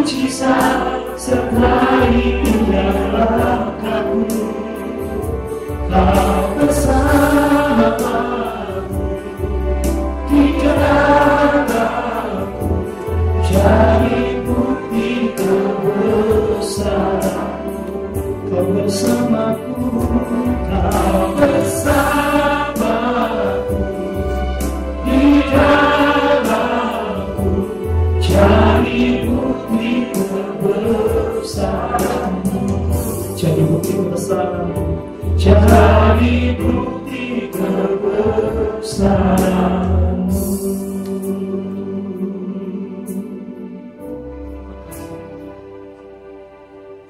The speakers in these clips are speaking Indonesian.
mujizat serta dalam kamu. Kau bersama aku di dalamku, jadi bukti kebesaranmu. Kau bersamaku, kau bersamaku di dalamku, jadi bukti kebesaranmu. Jadi bukti kebesaranmu, jadi bukti kebesaranmu.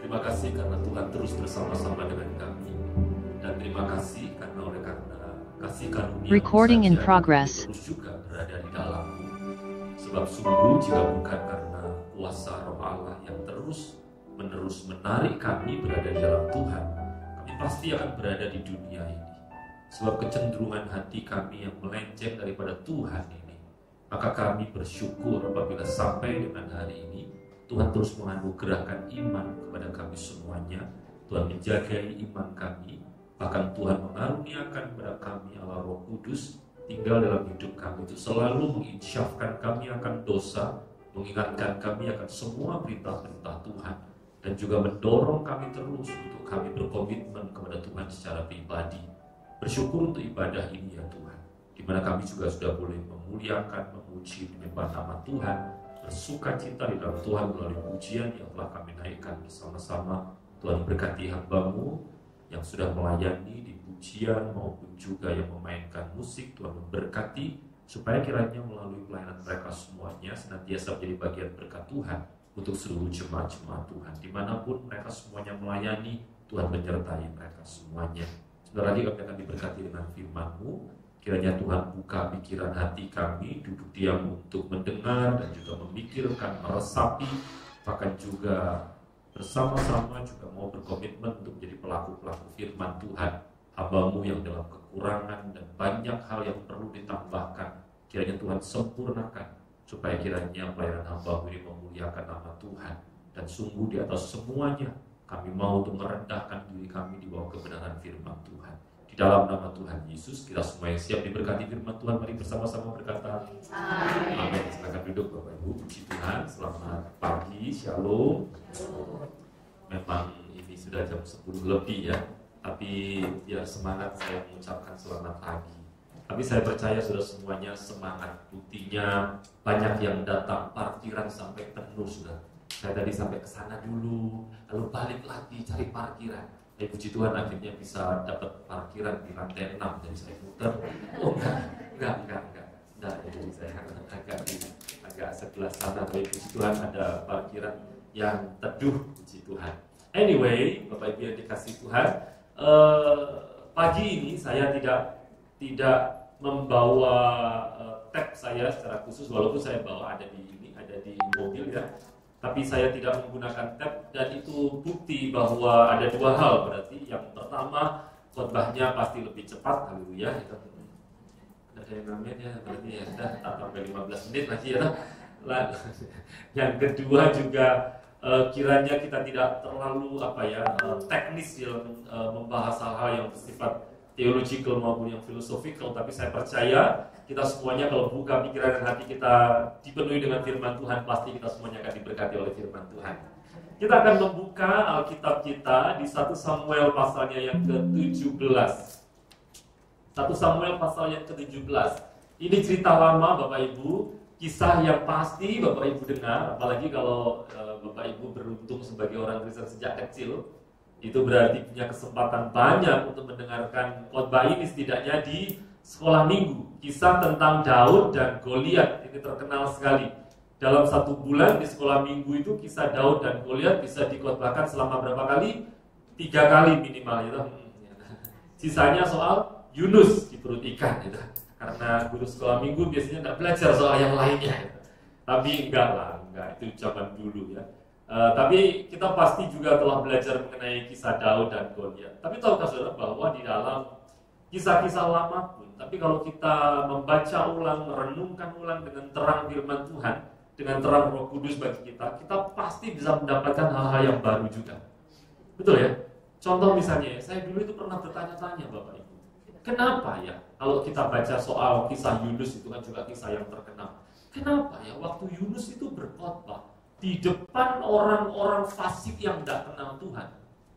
Terima kasih karena Tuhan terus bersama-sama dengan kami, dan terima kasih karena kasih karunia Recording in progress. terus juga berada di dalammu. Sebab sungguh jika bukan karena kuasa Roh Allah yang terus menerus menarik kami berada di dalam Tuhan, kami pasti akan berada di dunia ini. Sebab kecenderungan hati kami yang melenceng daripada Tuhan ini, maka kami bersyukur apabila sampai dengan hari ini Tuhan terus menganugerahkan iman kepada kami semuanya. Tuhan menjagai iman kami, bahkan Tuhan mengaruniakan kepada kami Allah Roh Kudus tinggal dalam hidup kami, itu selalu menginsyafkan kami akan dosa, mengingatkan kami akan semua perintah-perintah Tuhan, dan juga mendorong kami terus untuk kami berkomitmen kepada Tuhan secara pribadi. Bersyukur untuk ibadah ini ya Tuhan, di mana kami juga sudah boleh memuliakan, memuji, menyembah nama Tuhan, bersuka cita di dalam Tuhan melalui pujian yang telah kami naikkan bersama-sama. Tuhan berkati hamba-Mu yang sudah melayani di pujian maupun juga yang memainkan musik. Tuhan memberkati supaya kiranya melalui pelayanan mereka semuanya senantiasa menjadi bagian berkat Tuhan untuk seluruh jemaat-jemaat Tuhan. Dimanapun mereka semuanya melayani, Tuhan menyertai mereka semuanya. Sebentar lagi kami akan diberkati dengan firman-Mu. Kiranya Tuhan buka pikiran hati kami, duduk diam untuk mendengar dan juga memikirkan, meresapi, bahkan juga bersama-sama juga mau berkomitmen untuk menjadi pelaku-pelaku firman Tuhan. Hamba-Mu yang dalam kekurangan dan banyak hal yang perlu ditambahkan, kiranya Tuhan sempurnakan, supaya kiranya pelayanan hamba-Mu ini memuliakan nama Tuhan. Dan sungguh di atas semuanya, kami mau untuk merendahkan diri kami di bawah kebenaran firman Tuhan. Di dalam nama Tuhan Yesus, kita semua yang siap diberkati firman Tuhan, mari bersama-sama berkata amin. Silakan duduk Bapak Ibu. Puji Tuhan, selamat pagi, shalom. Memang ini sudah jam 10 lebih ya, tapi ya semangat saya mengucapkan selamat pagi. Tapi saya percaya sudah semuanya semangat, buktinya banyak yang datang, parkiran sampai penuh sudah. Saya tadi sampai ke sana dulu, lalu balik lagi cari parkiran. Puji Tuhan akhirnya bisa dapat parkiran di lantai 6, jadi saya muter. Oh enggak. Jadi saya agak sebelah sana, tapi puji Tuhan ada parkiran yang teduh, puji Tuhan. Anyway, Bapak Ibu yang dikasih Tuhan, pagi ini saya tidak membawa tab saya secara khusus, walaupun saya bawa ada di mobil ya. Tapi saya tidak menggunakan tab, dan itu bukti bahwa ada dua hal berarti. Yang pertama, khotbahnya pasti lebih cepat, haleluya. Ada yang ngamen ya, berarti ya sudah tak sampai 15 menit lagi ya. Yang kedua juga kiranya kita tidak terlalu teknis dalam membahas hal-hal yang bersifat theological maupun yang philosophical, tapi saya percaya kita semuanya kalau buka pikiran dan hati kita dipenuhi dengan firman Tuhan, pasti kita semuanya akan diberkati oleh firman Tuhan. Kita akan membuka Alkitab kita di 1 Samuel pasalnya yang ke-17. 1 Samuel pasal yang ke-17. Ini cerita lama Bapak Ibu, kisah yang pasti Bapak Ibu dengar, apalagi kalau Bapak Ibu beruntung sebagai orang Kristen sejak kecil. Itu berarti punya kesempatan banyak untuk mendengarkan khotbah ini setidaknya di sekolah minggu. Kisah tentang Daud dan Goliat ini terkenal sekali. Dalam 1 bulan di sekolah minggu itu kisah Daud dan Goliat bisa dikhotbahkan selama berapa kali? 3 kali minimal gitu. Sisanya soal Yunus di perut ikan gitu. Karena guru sekolah minggu biasanya nggak belajar soal yang lainnya. Tapi enggak, itu zaman dulu ya. Tapi kita pasti juga telah belajar mengenai kisah Daud dan Goliat. Tapi tahukah saudara bahwa di dalam kisah-kisah lama pun, tapi kalau kita membaca ulang, merenungkan ulang dengan terang firman Tuhan, dengan terang Roh Kudus bagi kita pasti bisa mendapatkan hal-hal yang baru juga. Betul ya? Contoh misalnya, saya dulu itu pernah bertanya-tanya Bapak Ibu, kenapa ya kalau kita baca soal kisah Yunus itu kan juga kisah yang terkenal. Kenapa ya waktu Yunus itu berkhotbah di depan orang-orang fasik yang tidak kenal Tuhan?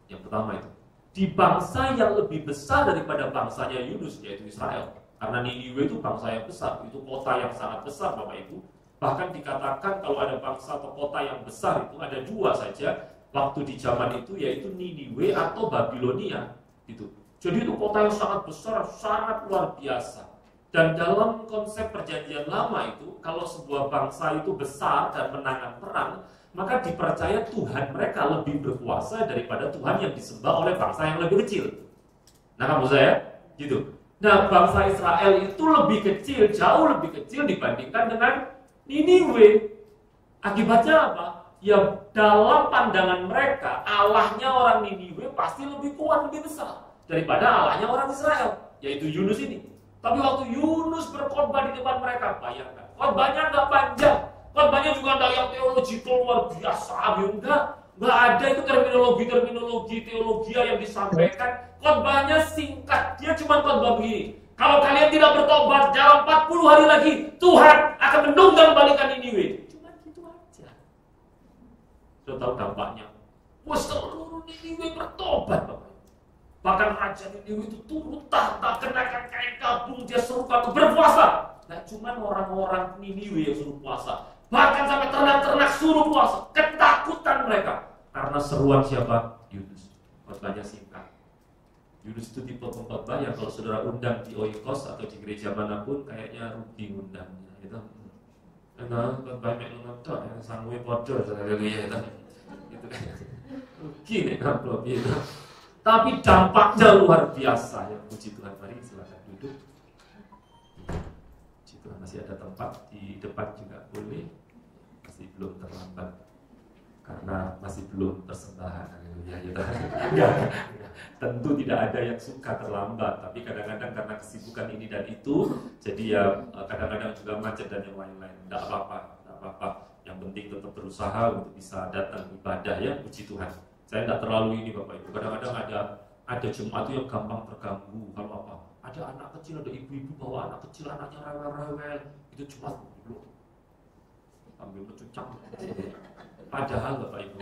Yang pertama itu, di bangsa yang lebih besar daripada bangsanya Yunus, yaitu Israel. Karena Niniwe itu bangsa yang besar, itu kota yang sangat besar Bapak Ibu. Bahkan dikatakan kalau ada bangsa atau kota yang besar itu ada dua saja waktu di zaman itu, yaitu Niniwe atau Babilonia. Gitu. Jadi itu kota yang sangat besar, sangat luar biasa. Dan dalam konsep perjanjian lama itu, kalau sebuah bangsa itu besar dan menangkan perang, maka dipercaya Tuhan mereka lebih berkuasa daripada Tuhan yang disembah oleh bangsa yang lebih kecil. Nah, kamu saya, gitu. Nah, bangsa Israel itu lebih kecil, jauh lebih kecil dibandingkan dengan Niniwe. Akibatnya apa? Ya, dalam pandangan mereka, Allahnya orang Niniwe pasti lebih kuat, lebih besar daripada Allahnya orang Israel, yaitu Yunus ini. Tapi waktu Yunus berkhotbah di depan mereka, bayangkan, khotbahnya nggak panjang, khotbahnya juga nggak yang teologi luar biasa, nggak ada itu terminologi teologi yang disampaikan. Khotbahnya singkat, dia cuma khotbah begini: kalau kalian tidak bertobat dalam 40 hari lagi, Tuhan akan menunggang balikan Niniwe. Cuma gitu aja. Sudah tahu dampaknya? Wah, seluruh Niniwe bertobat, Bapak. Bahkan raja Niniwe itu turun tahta, kenakan kain kabung, dia serukan untuk berpuasa. Nah, cuma orang-orang Niniwe yang suruh puasa. Bahkan sampai ternak-ternak suruh puasa. Ketakutan mereka karena seruan siapa? Yunus. Khotbahnya singkat. Yunus itu tipe pengkhotbah yang kalau saudara undang di Oikos atau di gereja manapun kayaknya rugi undangnya. Gitu. Karena khotbah melungan tok, yang sanggup bodoh, haleluya itu. Gitu kan. Rugi nih kalau gitu. Tapi dampaknya luar biasa ya, puji Tuhan. Mari silakan duduk. Puji Tuhan, masih ada tempat di depan juga boleh. Masih belum terlambat karena masih belum persembahan. Ya, tentu tidak ada yang suka terlambat, tapi kadang-kadang karena kesibukan ini dan itu, jadi ya kadang-kadang juga macet dan yang lain-lain. Tidak apa-apa. Yang penting tetap berusaha untuk bisa datang ibadah ya, puji Tuhan. Saya tidak terlalu ini Bapak Ibu. Kadang-kadang ada jemaat yang gampang terganggu. Kalau apa? Ada anak kecil, ada ibu-ibu bawa anak kecil, anaknya rewel-rewel. Itu jemaat dulu ambil mencucak. Padahal Bapak Ibu,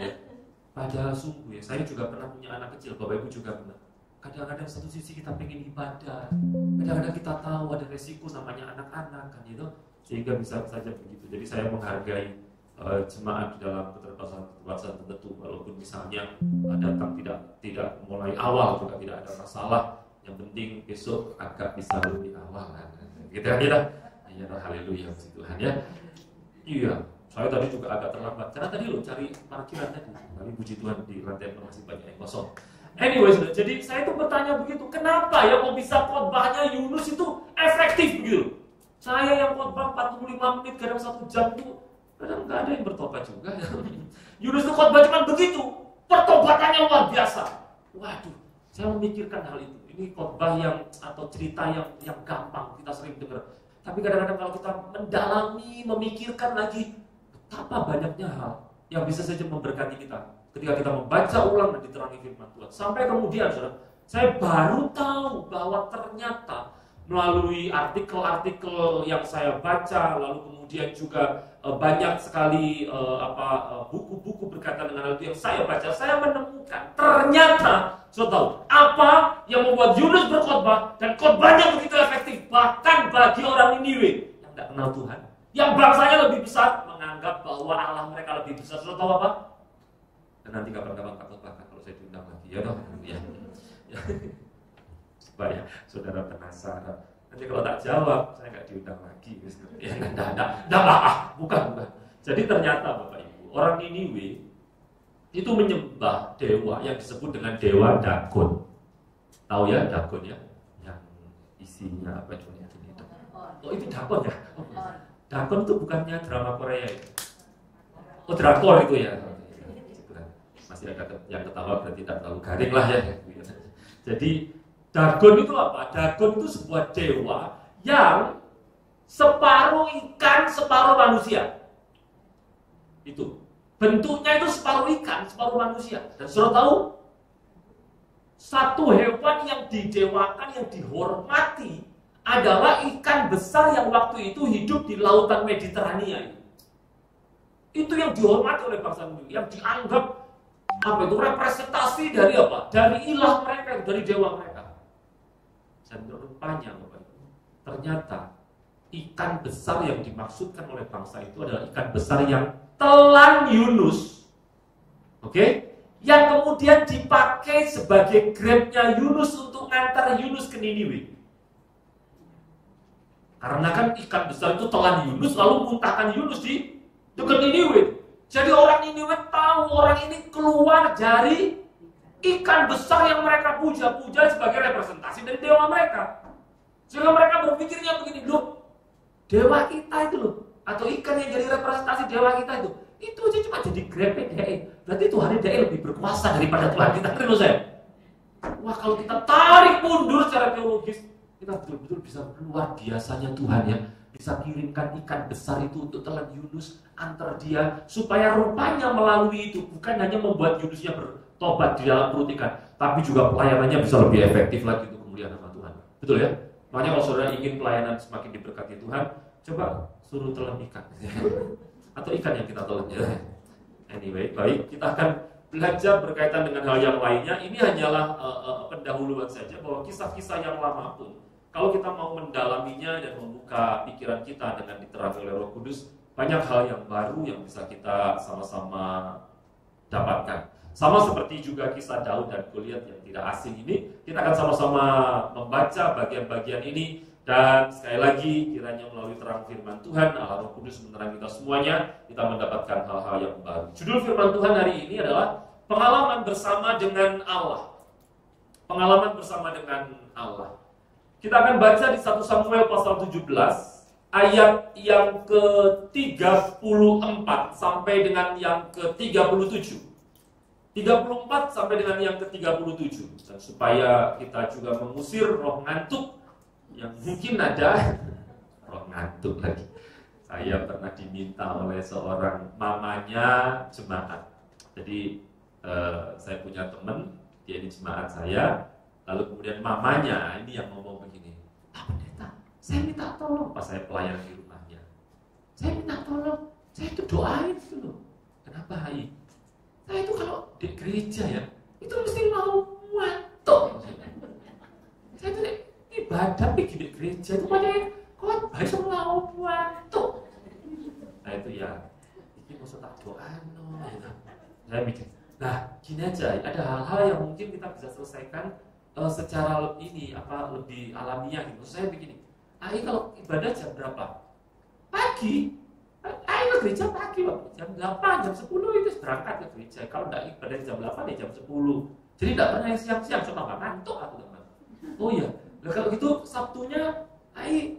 padahal sungguh ya, saya juga pernah punya anak kecil, Bapak Ibu juga pernah. Kadang-kadang satu sisi kita pengen ibadah, kadang-kadang kita tahu ada resiko namanya anak-anak kan gitu, sehingga bisa saja begitu. Jadi saya menghargai jemaat di dalam keterbatasan tertentu, walaupun misalnya datang tidak mulai awal juga tidak ada masalah. Yang penting besok agak bisa lebih awal kan. Gitu kan kita. Ya haleluya puji Tuhan ya. Iya, saya tadi juga agak terlambat karena tadi lo cari parkiran tadi. Tapi puji Tuhan di lantai masih banyak yang kosong. Anyway, jadi saya tuh bertanya begitu, kenapa ya kok bisa khotbahnya Yunus itu efektif begitu? Saya yang khotbah 45 menit kadang 1 jam tuh kadang nggak ada yang bertobat juga. Yunus itu khotbah cuma begitu, pertobatannya luar biasa. Waduh, saya memikirkan hal itu. Ini khotbah yang atau cerita yang gampang kita sering dengar. Tapi kadang-kadang kalau kita mendalami, memikirkan lagi, betapa banyaknya hal yang bisa saja memberkati kita ketika kita membaca ulang dan diterangi firman Tuhan. Sampai kemudian, saudara, saya baru tahu bahwa ternyata melalui artikel-artikel yang saya baca, lalu kemudian juga banyak sekali buku-buku berkaitan dengan hal itu yang saya baca, saya menemukan ternyata, saya tahu apa yang membuat Yunus berkhotbah dan khotbahnya begitu efektif, bahkan bagi orang Niniwe yang tidak kenal Tuhan, yang bangsanya lebih besar, menganggap bahwa Allah mereka lebih besar. Sudah tahu apa? Dan nanti kapan-kapan takut bahkan kalau saya diundang lagi, ya toh, ya. Supaya saudara penasaran. Nanti kalau tak jawab, saya nggak diundang lagi. Ya, bukan. Jadi ternyata Bapak Ibu, orang Niniwe itu menyembah dewa yang disebut dengan dewa Dagon. Tahu ya Dagon ya? Yang isinya apa itu? Oh itu Dagon ya? Dagon itu bukannya drama Korea itu? Oh drakor itu ya? Masih ada yang ketawa berarti tak terlalu garing lah ya. Jadi Dagon itu apa? Dagon itu sebuah dewa yang separuh ikan, separuh manusia. Itu bentuknya itu separuh ikan, separuh manusia. Dan saudara tahu, satu hewan yang didewakan, yang dihormati adalah ikan besar yang waktu itu hidup di lautan Mediterania. Itu yang dihormati oleh bangsa Hindu, yang dianggap representasi dari apa? Dari ilah mereka, dari dewa mereka. Dan rupanya ternyata ikan besar yang dimaksudkan oleh bangsa itu adalah ikan besar yang telan Yunus, yang kemudian dipakai sebagai grabnya Yunus untuk ngantar Yunus ke Niniwe. Karena kan ikan besar itu telan Yunus lalu muntahkan Yunus di dekat Niniwe. Jadi orang Niniwe tahu orang ini keluar dari ikan besar yang mereka puja-puja sebagai representasi dari dewa mereka. Sehingga mereka berpikirnya begini, loh, dewa kita itu loh, atau ikan yang jadi representasi dewa kita itu aja cuma jadi grepek DE. Berarti Tuhan DE lebih berkuasa daripada Tuhan kita. Terus saya, wah kalau kita tarik mundur secara teologis, kita betul-betul bisa luar biasanya Tuhan ya, bisa kirimkan ikan besar itu untuk telan Yunus, antar dia, supaya rupanya melalui itu bukan hanya membuat Yunusnya bertobat di dalam perut ikan, tapi juga pelayanannya bisa lebih efektif lagi untuk kemuliaan nama Tuhan. Betul ya? Makanya kalau saudara ingin pelayanan semakin diberkati Tuhan, coba suruh telan ikan atau ikan yang kita telan ya. Anyway, baik, kita akan belajar berkaitan dengan hal yang lainnya. Ini hanyalah pendahuluan saja bahwa kisah-kisah yang lama pun, kalau kita mau mendalaminya dan membuka pikiran kita dengan diterangi oleh Roh Kudus, banyak hal yang baru yang bisa kita sama-sama dapatkan. Sama seperti juga kisah Daud dan Goliat yang tidak asing ini, kita akan sama-sama membaca bagian-bagian ini. Dan sekali lagi, kiranya melalui terang firman Tuhan, Allah Roh Kudus menerangi kita semuanya, kita mendapatkan hal-hal yang baru. Judul firman Tuhan hari ini adalah pengalaman bersama dengan Allah. Pengalaman bersama dengan Allah. Kita akan baca di 1 Samuel pasal 17 ayat yang ke-34 sampai dengan yang ke-37. 34 sampai dengan yang ke-37. Dan supaya kita juga mengusir roh ngantuk yang mungkin ada, roh ngantuk lagi. Saya pernah diminta oleh seorang mamanya jemaat. Jadi saya punya teman, dia ini jemaat saya. Lalu kemudian mamanya ini yang ngomong begini, Pak Pendeta, saya minta tolong pas saya pelayanan di rumahnya. Saya minta tolong, saya itu doain gitu loh. Kenapa Hai? Saya itu kalau di gereja ya, itu mesti mau ngantuk. Saya itu ibadah pergi di gereja itu pada khotbah itu mau ngantuk. Nah itu ya, ini maksud tak doa no. Saya mikir, nah gini aja, ada hal-hal yang mungkin kita bisa selesaikan secara ini lebih alamiah gitu. Saya begini, kalau ibadah jam berapa? Pagi. Ayo ke gereja pagi, jam 8, jam 10 itu berangkat ke gereja. Kalau tidak ibadah jam 8 ya jam 10. Jadi tidak pernah yang siang-siang, cuma nggak ngantuk aku teman. Oh iya, nah, kalau gitu Sabtunya,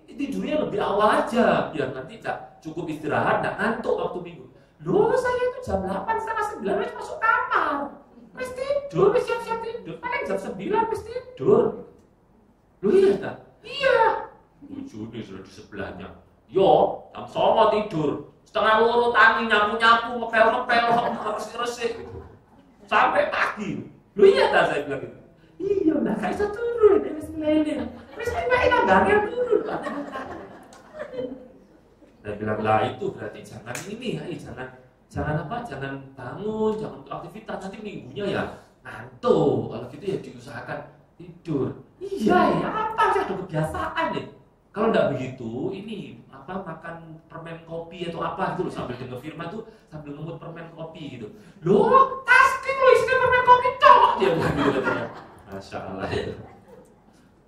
tidurnya lebih awal aja, biar nanti tidak cukup istirahat, tidak ngantuk waktu minggu. Loh saya itu jam 8, setengah 9 harus masuk kamar. Wis tidur, wis siap-siap tidur. Paling jam 9 wis tidur. Loh iya tak? Iya. Bojone sudah di sebelahnya. Yo, jam 9 tidur. Setengah 2 tangi nyapu-nyapu, ngepel-ngepel, resik-resik gitu. Sampai pagi. Loh iya tak saya bilang gitu. Iya, nah gak bisa turun, wis ngelele. Wis baik nggak turun. Saya bilang lah itu berarti jangan ini, jangan bangun, jangan untuk aktivitas, nanti minggunya ya ngantuk. Kalau gitu ya diusahakan tidur. Iya ya, apa sih ada kebiasaan nih. Kalau enggak begitu, ini makan permen kopi atau apa gitu loh, sambil dengar firman tuh sambil ngemut permen kopi gitu. Loh, tasking lo isinya permen kopi cok. Dia bilang gitu katanya. Masya Allah itu.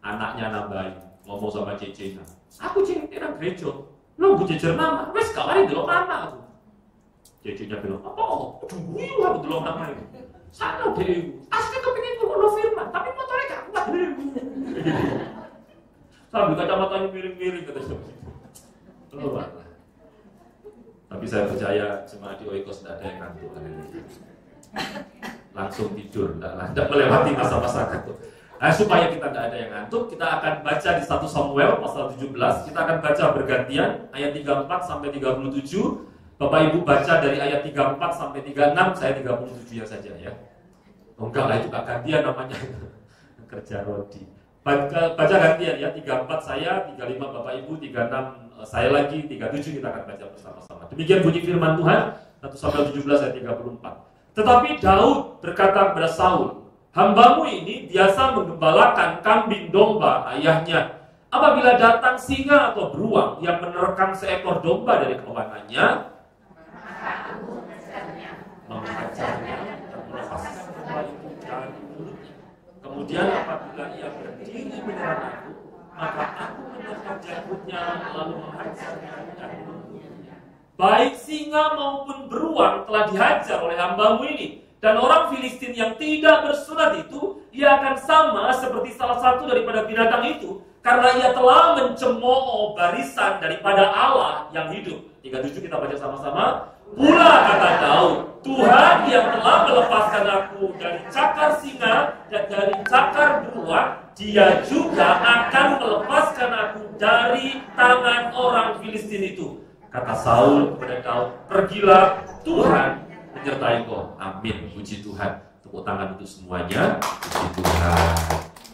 Anaknya nambahin, ngomong sama cecenya. Aku cengkeran gereja. Lo gue jejer mama, wes kawan delok mama aku. Cecenya bilang, apa? Dulu aku delok mama itu. Sana deh, asli kepingin ngomong firman, tapi motornya gak kuat. Sambil kacamatanya miring-miring kata siapa. Keluar lah. Tapi saya percaya jemaat di Oikos tidak ada yang ngantuk hari ini. Langsung tidur, tidak melewati masa-masa ngantuk. Nah, supaya kita tidak ada yang ngantuk, kita akan baca di 1 Samuel pasal 17. Kita akan baca bergantian ayat 34 sampai 37. Bapak Ibu baca dari ayat 34 sampai 36, saya 37 ya saja ya. Oh enggak lah, itu gak gantian namanya. Kerja Rodi. Baca gantian ya, 34 saya, 35 Bapak Ibu, 36 saya lagi, 37 kita akan baca bersama-sama. Demikian bunyi firman Tuhan, 1 Samuel 17 ayat 34. Tetapi Daud berkata kepada Saul, "Hambamu ini biasa menggembalakan kambing domba ayahnya. Apabila datang singa atau beruang yang menerkam seekor domba dari kawanannya, mengajarnya dan melepaskan domba itu dari mulutnya. Kemudian apabila ia berdiri menyerang aku, maka aku menahan janggutnya lalu menghajarnya dan membunuhnya." Baik singa maupun beruang telah dihajar oleh hambamu ini, dan orang Filistin yang tidak bersunat itu, ia akan sama seperti salah satu daripada binatang itu, karena ia telah mencemooh barisan daripada Allah yang hidup. 37 kita baca sama-sama. Pula kata Daud, Tuhan yang telah melepaskan aku dari cakar singa dan dari cakar beruang, Dia juga akan melepaskan aku dari tangan orang Filistin itu. Kata Saul kepada Daud, "Pergilah, Tuhan menyertai kau." Amin. Puji Tuhan. Tepuk tangan untuk semuanya. Puji Tuhan.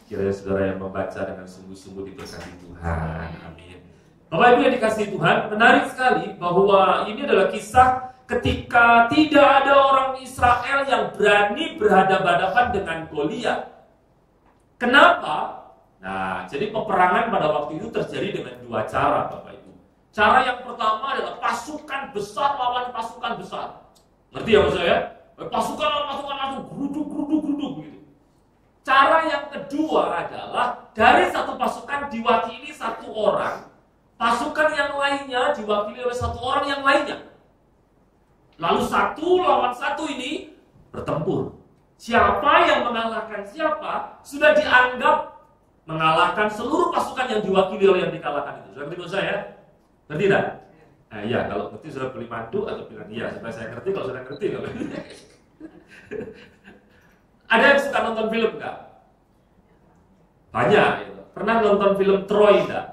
Kiranya saudara yang membaca dengan sungguh-sungguh diberkati Tuhan. Amin. Bapak Ibu yang dikasihi Tuhan, menarik sekali bahwa ini adalah kisah ketika tidak ada orang Israel yang berani berhadapan-hadapan dengan Goliat. Kenapa? Nah, jadi peperangan pada waktu itu terjadi dengan dua cara, Bapak Ibu. Cara yang pertama adalah pasukan besar lawan pasukan besar. Ngerti ya maksud saya? Pasukan lawan pasukan langsung geruduk gitu. Cara yang kedua adalah dari satu pasukan diwakili satu orang, pasukan yang lainnya diwakili oleh satu orang yang lainnya. Lalu satu lawan satu ini bertempur. Siapa yang mengalahkan siapa sudah dianggap mengalahkan seluruh pasukan yang diwakili oleh yang dikalahkan itu. Sudah ngerti maksud saya? Ngerti tidak? Nah iya, kalau ngerti sudah beli madu atau bilang iya supaya saya ngerti. Kalau sudah ngerti kalau ada yang suka nonton film enggak? Banyak gitu. Pernah nonton film Troy enggak?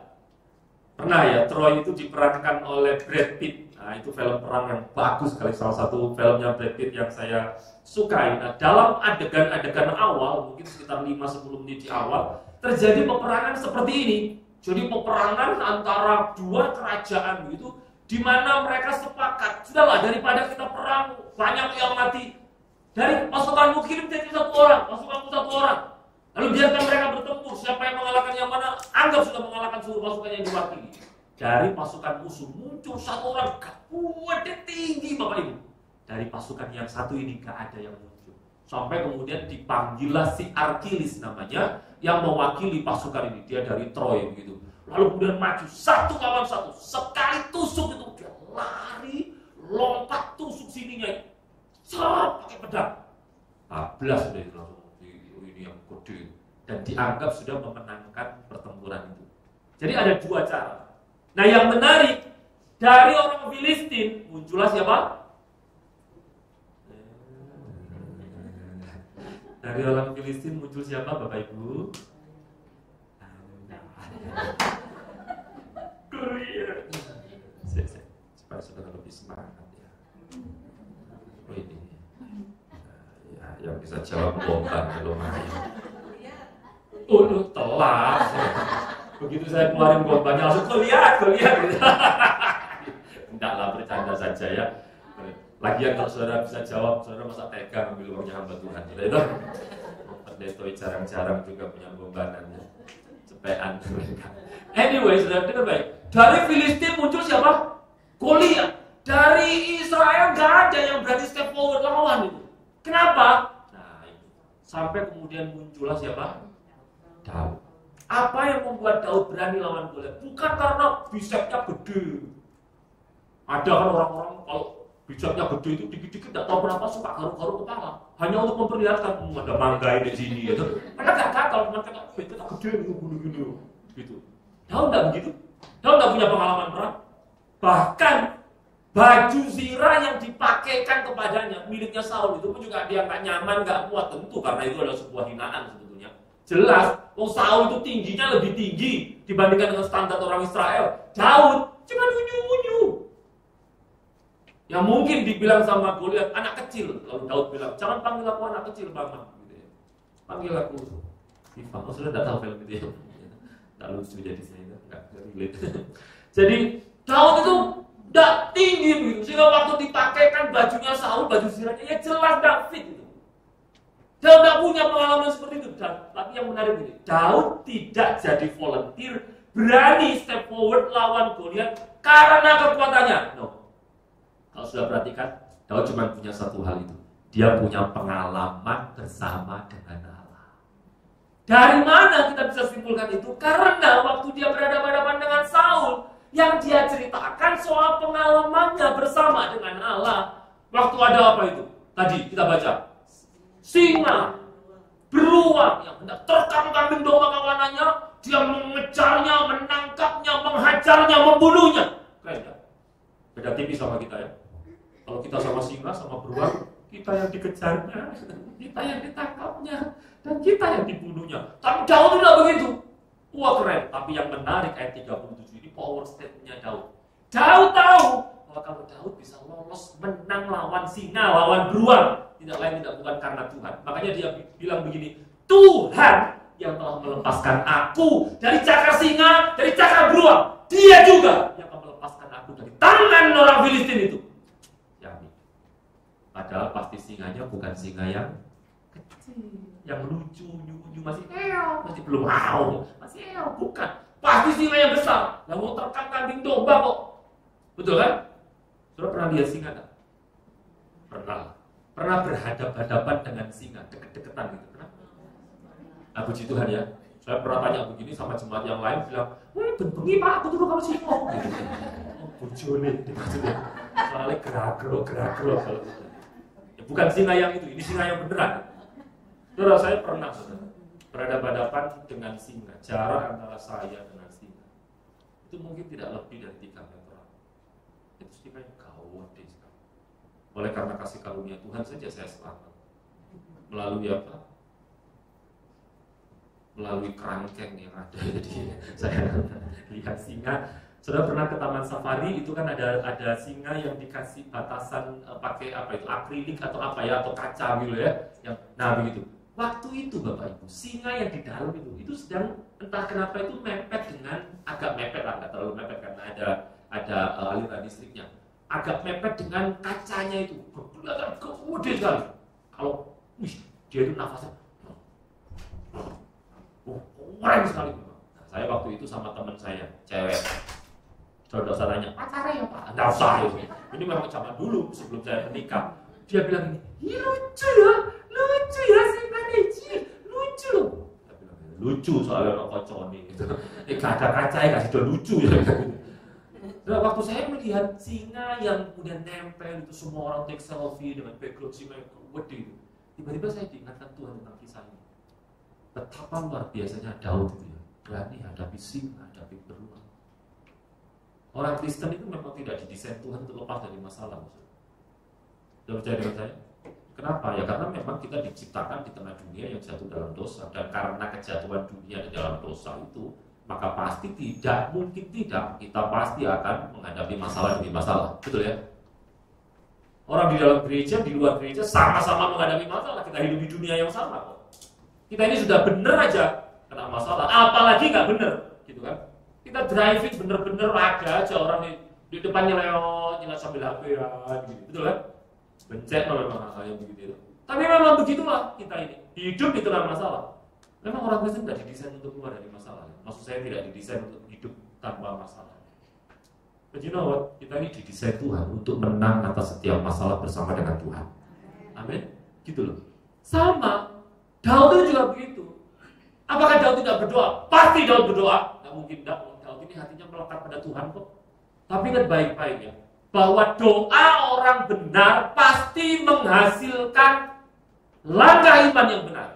Pernah ya, Troy itu diperankan oleh Brad Pitt. Nah, itu film perang yang bagus sekali, salah satu filmnya Brad Pitt yang saya sukai. Nah, dalam adegan-adegan awal, mungkin sekitar 5-10 menit di awal, terjadi peperangan seperti ini. Jadi peperangan antara dua kerajaan gitu, di mana mereka sepakat, sudahlah daripada kita perang banyak yang mati, dari pasukanmu kirim jadi satu orang, pasukanmu satu orang. Lalu biarkan mereka bertempur, siapa yang mengalahkan yang mana, anggap sudah mengalahkan seluruh pasukan yang diwakili. Dari pasukan musuh muncul satu orang kuatnya tinggi, Bapak Ibu. Dari pasukan yang satu ini gak ada yang muncul. Sampai kemudian dipanggillah si Arkilis namanya, yang mewakili pasukan ini. Dia dari Troy gitu. Lalu kemudian maju satu lawan satu, sekali tusuk itu dia lari, lompat tusuk sininya, pakai pedang. 14 sudah itu langsung ini yang gede, dan dianggap sudah memenangkan pertempuran itu. Jadi ada dua cara. Nah yang menarik, dari orang Filistin muncullah siapa? Dari orang Filistin muncul siapa Bapak Ibu? Goliat. Supaya saudara lebih semangat ya. Oh ini. Ya, yang bisa jawab bomban kalau marah. Oh, telat. Begitu saya keluarin bombannya langsung Goliat gitu. Enggak lah, bercanda saja ya. Lagian kalau saudara bisa jawab, saudara masa tega ambil uangnya hamba Tuhan. Itu pendetoi jarang-jarang juga punya bombanannya. Cepean mereka. Anyway, saudara dengar baik. Dari Filistin muncul siapa? Goliat. Dari Israel nggak ada yang berani step forward lawan itu. Kenapa? Nah, itu. Sampai kemudian muncullah siapa? Daud. Apa yang membuat Daud berani lawan Goliat? Bukan karena bicepnya gede. Ada kan orang-orang kalau bicepnya gede itu dikit-dikit tidak tahu kenapa suka garuk-garuk kepala. Hanya untuk memperlihatkan ada manggai di sini gitu. Karena gak gagal, cuma kita gede gini gitu. Daud tidak begitu. Daud tidak punya pengalaman perang. Bahkan baju zirah yang dipakaikan kepadanya miliknya Saul itu pun juga dia nggak nyaman, nggak kuat, tentu karena itu adalah sebuah hinaan sebetulnya. Jelas, Saul itu tingginya lebih tinggi dibandingkan dengan standar orang Israel. Daud cuma unyu-unyu. Yang mungkin dibilang sama Goliat anak kecil. Lalu Daud bilang, jangan panggil aku anak kecil, paman. Gitu ya. Panggil aku Siva. Oh, sudah tidak tahu film itu ya. Tak lucu jadi saya nggak relate. Jadi Daud itu tidak tinggi begitu. Sehingga waktu dipakaikan bajunya Saul, baju zirahnya, ya jelas tidak fit itu. Daud tidak punya pengalaman seperti itu. Tapi yang menarik ini, Daud tidak jadi volunteer, berani step forward lawan Goliat karena kekuatannya. No. Kalau sudah perhatikan, Daud cuma punya satu hal itu. Dia punya pengalaman bersama dengan Allah. Dari mana kita bisa simpulkan itu? Karena waktu dia berhadapan-hadapan dengan Saul, yang dia ceritakan soal pengalamannya bersama dengan Allah. Waktu ada apa itu? Tadi kita baca. Singa, beruang yang hendak terkam kambing domba kawanannya, dia mengejarnya, menangkapnya, menghajarnya, membunuhnya. Kayaknya beda tipis sama kita ya. Kalau kita sama singa, sama beruang, kita yang dikejarnya, kita yang ditangkapnya, dan kita yang dibunuhnya. Tapi Daud tidak begitu. Wah keren. Tapi yang menarik ayat 37 ini power statement-nya Daud. Daud tahu bahwa kalau Daud bisa lolos menang lawan singa, lawan beruang, tidak lain tidak bukan karena Tuhan. Makanya dia bilang begini, Tuhan yang telah melepaskan aku dari cakar singa, dari cakar beruang. Dia juga yang akan melepaskan aku dari tangan orang Filistin itu. Padahal pasti singanya bukan singa yang kecil, yang lucu, nyunyu, masih masih belum mau, masih bukan. Pasti singa yang besar, yang mau terkam kambing domba kok. Betul kan? Saudara pernah lihat singa tak? Pernah berhadapan-hadapan dengan singa, deket-deketan gitu, pernah? Nah, puji Tuhan ya. Saya pernah tanya begini sama jemaat yang lain, bilang, bengi pak, aku turun kalau singa. Oh, bojone, maksudnya. Soalnya gerak-gerok kalau gitu. Bukan singa yang itu, ini singa yang beneran. Saudara, saya pernah berhadapan dengan singa. Jarak antara saya dengan singa itu mungkin tidak lebih dari 3 meter. Itu singa yang gawat sekali. Oleh karena kasih karunia Tuhan saja saya selamat. Melalui apa? Melalui kerangkeng yang ada. Jadi saya lihat singa. Sudah pernah ke taman safari, itu kan ada singa yang dikasih batasan pakai apa itu, akrilik atau apa ya, atau kaca gitu ya. Nah begitu. Waktu itu Bapak Ibu, singa yang di dalam itu sedang entah kenapa itu mepet dengan, agak mepet lah, nggak terlalu mepet karena ada aliran listriknya. Agak mepet dengan kacanya itu, berbelakang gede sekali. Kalau dia itu nafasnya, keren sekali. Nah, saya waktu itu sama teman saya, cewek. Saudara tanya, pacarnya ya Pak? Nggak usah ya. Ini memang zaman dulu sebelum saya menikah. Dia bilang ini, lucu ya singa Neci, lucu loh. Dia bilang, lucu soalnya orang koconi gitu. Gak ada kaca ya, kasih dia lucu ya. Nah, waktu saya melihat singa yang kemudian nempel itu, semua orang take selfie dengan background singa yang gede itu. Tiba-tiba saya diingatkan Tuhan tentang kisah ini. Betapa luar biasanya Daud itu ya, berani hadapi singa, hadapi beruang. Orang Kristen itu memang tidak didesain Tuhan untuk lepas dari masalah. Sudah percaya dengan saya? Kenapa? Ya karena memang kita diciptakan di tengah dunia yang jatuh dalam dosa. Dan karena kejatuhan dunia di dalam dosa itu, maka pasti tidak, mungkin tidak, kita pasti akan menghadapi masalah demi masalah. Betul ya? Orang di dalam gereja, di luar gereja sama-sama menghadapi masalah. Kita hidup di dunia yang sama kok. Kita ini sudah benar aja kena masalah, apalagi nggak benar, gitu kan? Kita driving bener-bener ada aja orang di depannya nyala sambil HP ya, gitu. Betul kan? Bencet memang hal yang begitu. Tapi memang begitulah kita ini hidup di tengah masalah. Memang orang Kristen tidak didesain untuk keluar dari masalah. Maksud saya tidak didesain untuk hidup tanpa masalah. But you know what? Kita ini didesain Tuhan untuk menang atas setiap masalah bersama dengan Tuhan. Amin. Gitu loh. Sama Daud itu juga begitu. Apakah Daud tidak berdoa? Pasti Daud berdoa. Tidak mungkin tidak. Daud ini hatinya melekat pada Tuhan kok. Tapi kan baik-baik ya, bahwa doa orang benar pasti menghasilkan langkah iman yang benar.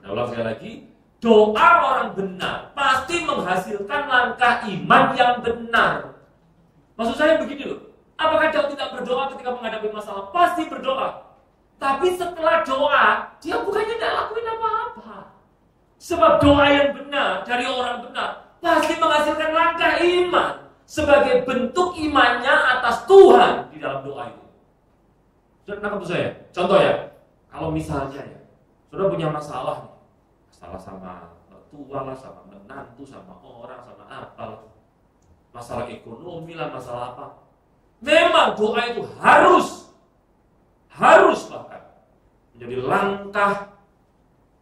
Nah, ulang sekali lagi, doa orang benar pasti menghasilkan langkah iman yang benar. Maksud saya begini loh, apakah Daud tidak berdoa ketika menghadapi masalah? Pasti berdoa. Tapi setelah doa, dia bukannya tidak lakuin apa-apa. Sebab doa yang benar dari orang benar pasti menghasilkan langkah iman. sebagai bentuk imannya atas Tuhan di dalam doa itu. Sudah nangkep saya? Contoh ya, kalau misalnya ya, saudara punya masalah nih, masalah sama tua lah, sama menantu, sama orang, sama apa, masalah ekonomi lah, masalah apa. Memang doa itu harus bahkan menjadi langkah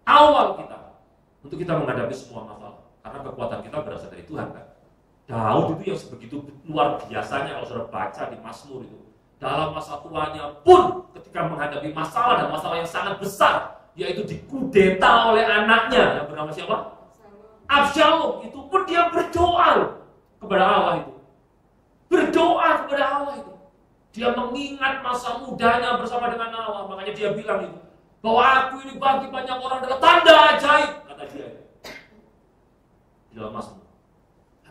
awal kita untuk kita menghadapi semua masalah. Karena kekuatan kita berasal dari Tuhan kan. Daud itu yang sebegitu luar biasanya kalau saudara baca di Mazmur itu. Dalam masa tuanya pun ketika menghadapi masalah dan masalah yang sangat besar, yaitu dikudeta oleh anaknya yang bernama siapa? Absalom. Itu pun dia berdoa kepada Allah itu. Berdoa kepada Allah itu. Dia mengingat masa mudanya bersama dengan Allah. Makanya dia bilang itu, bahwa aku ini bagi banyak orang adalah tanda ajaib, kata dia. Di dalam Mazmur.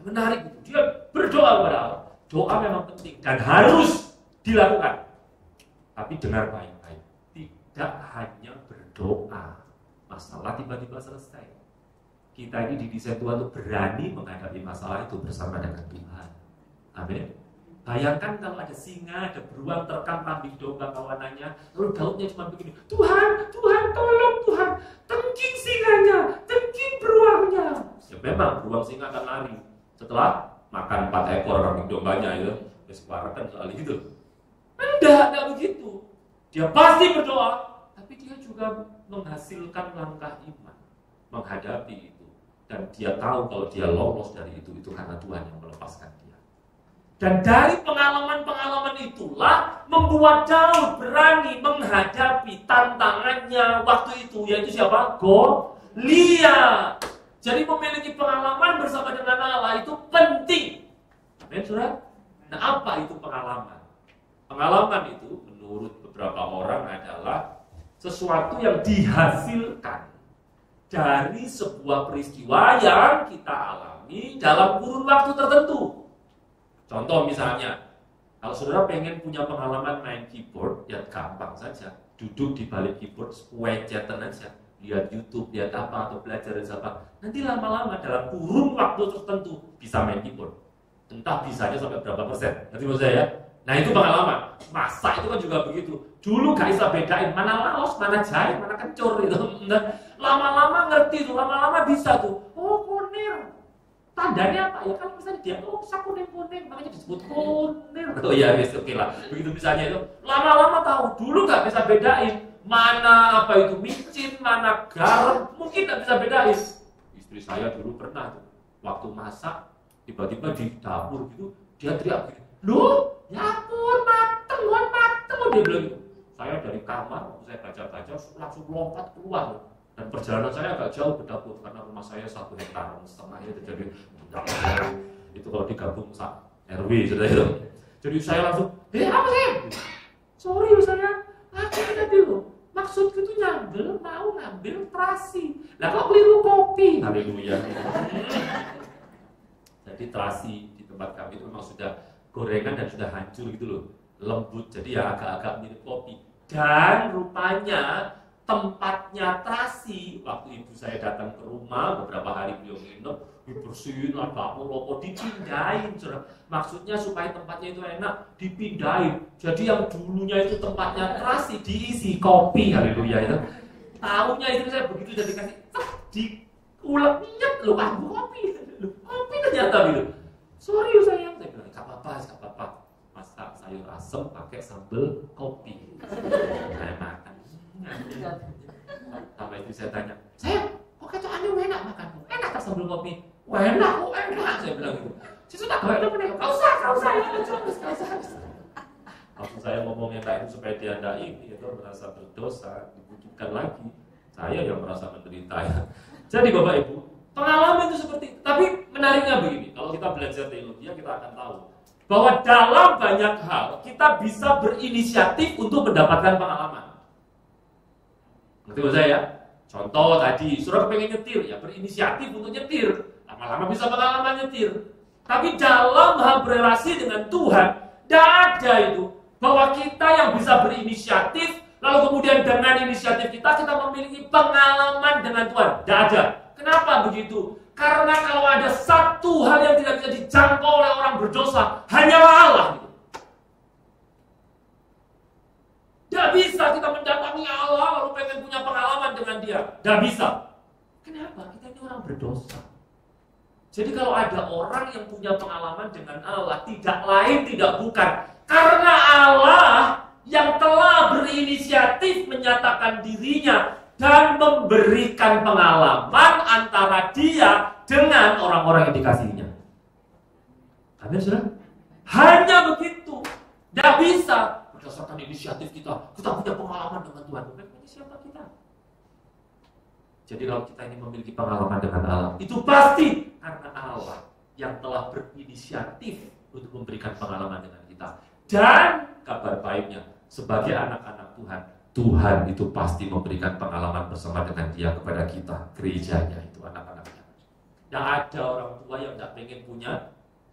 Menarik itu. Dia berdoa kepada Allah. Doa memang penting dan harus dilakukan. Tapi dengar baik-baik. Tidak hanya berdoa, masalah tiba-tiba selesai. Kita ini didesain Tuhan untuk berani menghadapi masalah itu bersama dengan Tuhan. Amin. Bayangkan kalau ada singa, ada beruang terkam kambing domba kawanannya, lalu Daudnya cuma begini, Tuhan, tolong Tuhan, tengking singanya, tengking beruangnya. Ya memang beruang singa akan lari setelah makan 4 ekor kambing dombanya itu, diseparakan soal itu. Tidak begitu. Dia pasti berdoa, tapi dia juga menghasilkan langkah iman menghadapi itu, dan dia tahu kalau dia lolos dari itu karena Tuhan yang melepaskan dia. Dan dari pengalaman-pengalaman itulah membuat Daud berani menghadapi tantangannya waktu itu, yaitu siapa? Goliat. Jadi memiliki pengalaman bersama dengan Allah itu penting. Amin, saudara? Nah, apa itu pengalaman? Pengalaman itu menurut beberapa orang adalah sesuatu yang dihasilkan dari sebuah peristiwa yang kita alami dalam kurun waktu tertentu. Contoh misalnya, kalau saudara pengen punya pengalaman main keyboard, ya gampang saja. Duduk di balik keyboard, wedgetan aja. Lihat YouTube, lihat apa, atau belajar dari siapa. Nanti lama-lama dalam kurun waktu tertentu bisa main keyboard. Entah bisanya sampai berapa persen. Nanti maksud saya ya. Nah itu pengalaman. Masa itu kan juga begitu. Dulu gak bisa bedain mana laos, mana jahit, mana kencur itu. Lama-lama ngerti tuh, lama-lama bisa tuh. Oh kunir. Tandanya apa? Ya kalau misalnya dia bisa kuning-kuning, makanya disebut kunir. Oh iya, oke lah. Begitu misalnya itu, lama-lama tahu. Dulu nggak bisa bedain mana apa itu micin, mana garam, mungkin nggak bisa bedain. Istri saya dulu pernah tuh, waktu masak, tiba-tiba di dapur gitu, dia teriak gitu, loh, ya ampun, mateng. Dia bilang gitu. Saya dari kamar, waktu saya baca-baca, langsung lompat keluar. Dan perjalanan saya agak jauh ke dapur karena rumah saya 1,5 hektar itu, jadi itu kalau digabung RW sudah itu. Jadi saya langsung, apa sih? Sorry saya, aku tadi loh. Maksudku itu mau ngambil terasi. Lah kok keliru kopi? Haleluya. Jadi terasi di tempat kami itu memang sudah gorengan dan sudah hancur gitu loh, lembut. Jadi ya agak-agak mirip kopi. Dan rupanya tempatnya terasi, waktu ibu saya datang ke rumah beberapa hari beliau nginep, dibersihin lah dapur rokok, dipindahin. Maksudnya supaya tempatnya itu enak, dipindahin. Jadi yang dulunya itu tempatnya terasi diisi kopi. Haleluya itu. Tahunya itu saya begitu jadi kasih diulek nyet loh, kopi ternyata gitu. Sorry sayang, saya bilang gak apa-apa. Masak sayur asem pakai sambal kopi. Saya makan. Sampai itu saya tanya, sayang, kok kecoannya enak makan? Enak tak sambal kopi? Wah enak, saya bilang gitu. Sudah gak enak, gak usah Maksud saya ngomongnya kayak itu supaya dia tidak ini, itu merasa berdosa, dibuktikan lagi. Saya yang merasa menderita ya. Jadi Bapak Ibu, pengalaman itu seperti itu. Tapi menariknya begini, kalau kita belajar teologi kita akan tahu bahwa dalam banyak hal kita bisa berinisiatif untuk mendapatkan pengalaman. Ngerti maksud saya? Contoh tadi, saudara pengen nyetir, ya berinisiatif untuk nyetir. Lama-lama bisa pengalaman nyetir. Tapi dalam hal berrelasi dengan Tuhan, tidak ada itu. Bahwa kita yang bisa berinisiatif, lalu kemudian dengan inisiatif kita memiliki pengalaman dengan Tuhan. Tidak ada. Kenapa begitu? Karena kalau ada satu hal yang tidak bisa dijangkau oleh orang berdosa, hanyalah Allah. Tidak bisa kita mendatangi Allah lalu pengen punya pengalaman dengan dia. Tidak bisa. Kenapa? Kita ini orang berdosa. Jadi kalau ada orang yang punya pengalaman dengan Allah, tidak lain tidak bukan karena Allah yang telah berinisiatif menyatakan dirinya dan memberikan pengalaman antara dia dengan orang-orang yang dikasihinya. Amin, saudara? Hanya begitu. Tidak bisa berdasarkan inisiatif kita punya pengalaman dengan Tuhan. Ini siapa kita? Jadi kalau kita ini memiliki pengalaman dengan Allah, itu pasti karena Allah yang telah berinisiatif untuk memberikan pengalaman dengan kita. Dan kabar baiknya, sebagai anak-anak Tuhan, Tuhan itu pasti memberikan pengalaman bersama dengan dia kepada kita, gerejanya itu, anak-anaknya. Tidak ada orang tua yang tidak pengen punya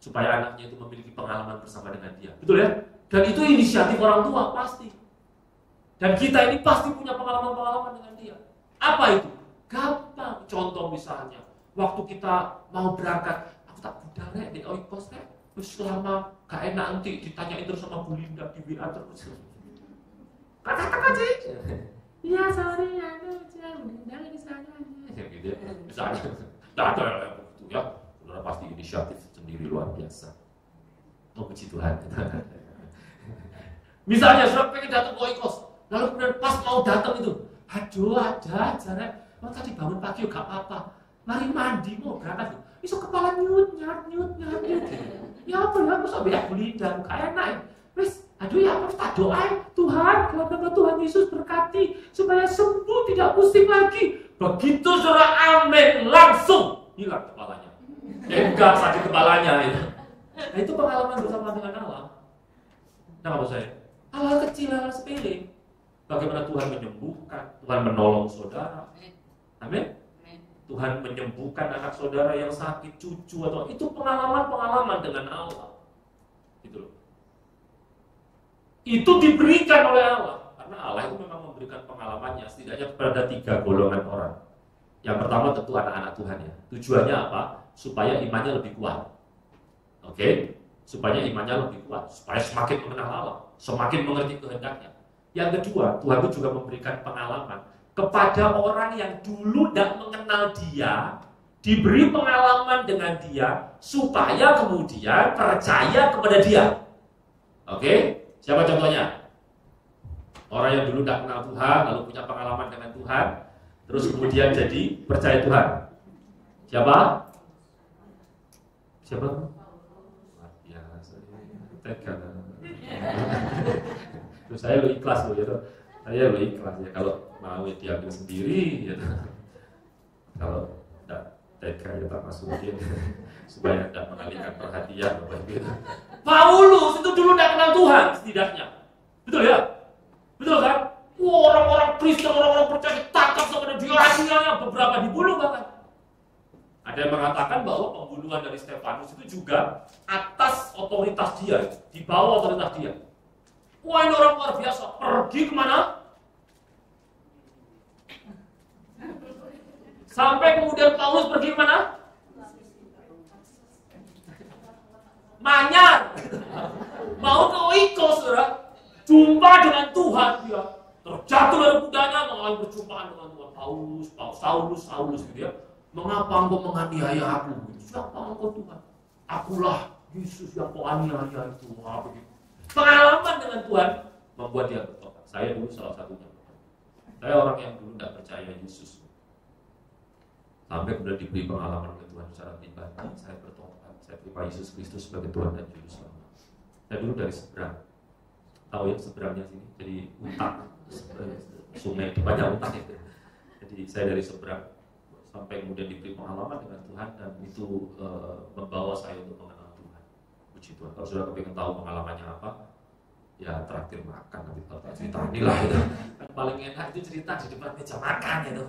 supaya anaknya itu memiliki pengalaman bersama dengan dia. Betul ya? Dan itu inisiatif orang tua pasti. Dan kita ini pasti punya pengalaman-pengalaman dengan dia. Apa itu? Gampang. Contoh misalnya, waktu kita mau berangkat, aku tak budal di Oikos selama gak enak nanti ditanyain terus sama Bu Linda di WA terus. Kata-kata sih. Iya, sorry, jangan di sana. Ya gitu ya. Misalnya, tidak ada yang begitu ya. Saudara pasti inisiatif sendiri luar biasa. Oh, puji Tuhan. Misalnya, saudara pengen datang ke Oikos, lalu kemudian pas mau datang itu, aduh ada aja, tadi bangun pagi gak apa-apa, mari mandi mau berangkat, iso kepala nyut. Ya apa ya, aku sampai Bu Linda, gak enak ya. Wis, aduh ya aku tak doain Tuhan, kalau nama Tuhan Yesus berkati supaya sembuh tidak pusing lagi. Begitu saudara amin, langsung hilang kepalanya. Enggak sakit kepalanya itu. Nah itu pengalaman bersama dengan Allah. Nah maksud saya, hal kecil, hal sepele. Bagaimana Tuhan menyembuhkan, Tuhan menolong saudara. Amin. Tuhan menyembuhkan anak saudara yang sakit, cucu atau itu pengalaman-pengalaman dengan Allah. Gitu loh. Itu diberikan oleh Allah. Karena Allah itu memang memberikan pengalamannya setidaknya kepada 3 golongan orang. Yang pertama tentu anak-anak Tuhan ya. Tujuannya apa? Supaya imannya lebih kuat. Oke? Supaya imannya lebih kuat, supaya semakin mengenal Allah, semakin mengerti kehendaknya. Yang kedua, Tuhan itu juga memberikan pengalaman kepada orang yang dulu tidak mengenal dia, diberi pengalaman dengan dia, supaya kemudian percaya kepada dia. Oke? Siapa contohnya? Orang yang dulu tidak kenal Tuhan, lalu punya pengalaman dengan Tuhan, terus kemudian jadi percaya Tuhan. Siapa? Siapa? Ya, tega. Terus saya lo ikhlas loh ya, saya lo ikhlas ya kalau mau diambil sendiri ya. Kalau tidak tega kita masukin supaya tidak mengalihkan perhatian apa gitu. Paulus itu dulu tidak kenal Tuhan setidaknya, betul ya? Betul kan? Orang-orang Kristen, orang-orang percaya ditangkap sama dia, hasilnya beberapa dibunuh bahkan. Ada yang mengatakan bahwa pembunuhan dari Stefanus itu juga atas otoritas dia, di bawah otoritas dia. Wah ini orang luar biasa, pergi kemana? Sampai kemudian Paulus pergi kemana? Manyar. Mau ke Oikos, saudara. Jumpa dengan Tuhan dia. Terjatuh dari kudanya mengalami perjumpaan dengan Tuhan. Saulus gitu ya. Mengapa engkau menganiaya aku? Siapa engkau Tuhan? Akulah Yesus yang kau aniaya itu. Wah, begitu. Pengalaman dengan Tuhan membuat dia bertobat. Saya dulu salah satunya. Saya orang yang dulu tidak percaya Yesus. Sampai kemudian diberi pengalaman dengan Tuhan secara pribadi, saya bertobat. Saya terima Yesus Kristus sebagai Tuhan dan Juru Selamat. Saya dulu dari seberang. Tahu ya seberangnya sini? Jadi Untak. Sungai depannya Untak itu. Jadi saya dari seberang sampai kemudian diberi pengalaman dengan Tuhan dan itu membawa saya untuk mengenal Tuhan. Puji Tuhan. Kalau sudah kepingin tahu pengalamannya apa, ya traktir makan nanti kalau cerita inilah itu. Kan paling enak itu cerita di depan meja makan itu.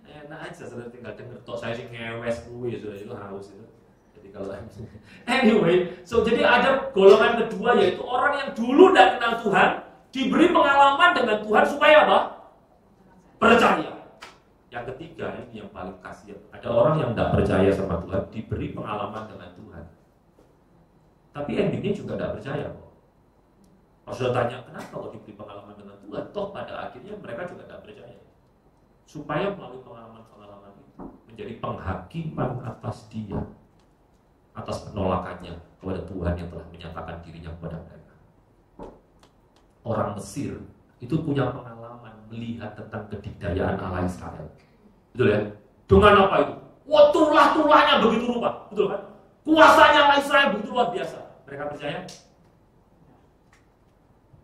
Enak aja sudah tinggal denger tok saya sih ngewes kuwi sudah itu haus itu. Jadi kalau anyway, so jadi ada golongan kedua yaitu orang yang dulu tidak kenal Tuhan, diberi pengalaman dengan Tuhan supaya apa? Percaya. Yang ketiga, ini yang paling kasihan. Ada orang yang tidak percaya sama Tuhan, diberi pengalaman dengan Tuhan, tapi endingnya juga tidak percaya kok. Kalau sudah tanya kenapa kok diberi pengalaman dengan Tuhan, toh pada akhirnya mereka juga tidak percaya. Supaya melalui pengalaman-pengalaman itu menjadi penghakiman atas dia, atas penolakannya kepada Tuhan yang telah menyatakan dirinya kepada mereka. Orang Mesir itu punya pengalaman melihat tentang kedikdayaan Allah Israel. Betul ya? Dengan apa itu? Wah, tulah-tulahnya begitu rupa. Betul kan? Kuasanya Allah Israel begitu luar biasa. Mereka percaya?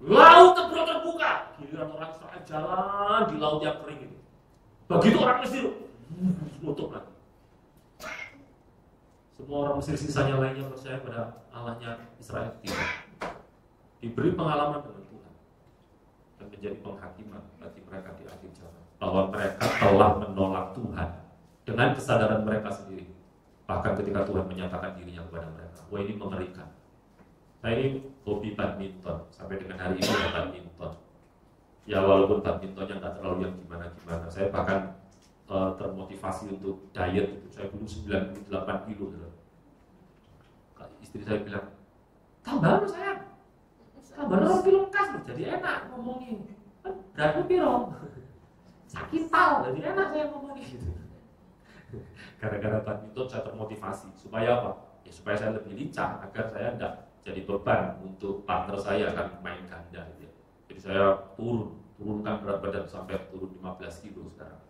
Laut terbuka. Giliran orang Israel jalan di laut yang kering itu. Begitu orang Mesir nutup lagi. Semua orang Mesir sisanya lainnya percaya pada Allahnya Israel. Tidak. Diberi pengalaman dengan Tuhan dan menjadi penghakiman bagi mereka di akhir zaman, bahwa mereka telah menolak Tuhan dengan kesadaran mereka sendiri. Bahkan ketika Tuhan menyatakan dirinya kepada mereka. Wah, ini mengerikan. Saya ini hobi badminton, sampai dengan hari ini ya badminton. Ya walaupun badmintonnya nggak terlalu yang gimana-gimana, saya bahkan termotivasi untuk diet itu. Saya dulu 98 kilo gitu. Istri saya bilang, tambah sayang, tambah 2 kilo kas, jadi enak ngomongin. Beratnya piro? Sakit tau, jadi enak saya ngomongin gitu. Gara-gara badminton saya termotivasi. Supaya apa? Ya supaya saya lebih lincah, agar saya tidak jadi beban untuk partner saya akan main ganda gitu. Jadi saya turunkan berat badan sampai turun 15 kilo sekarang.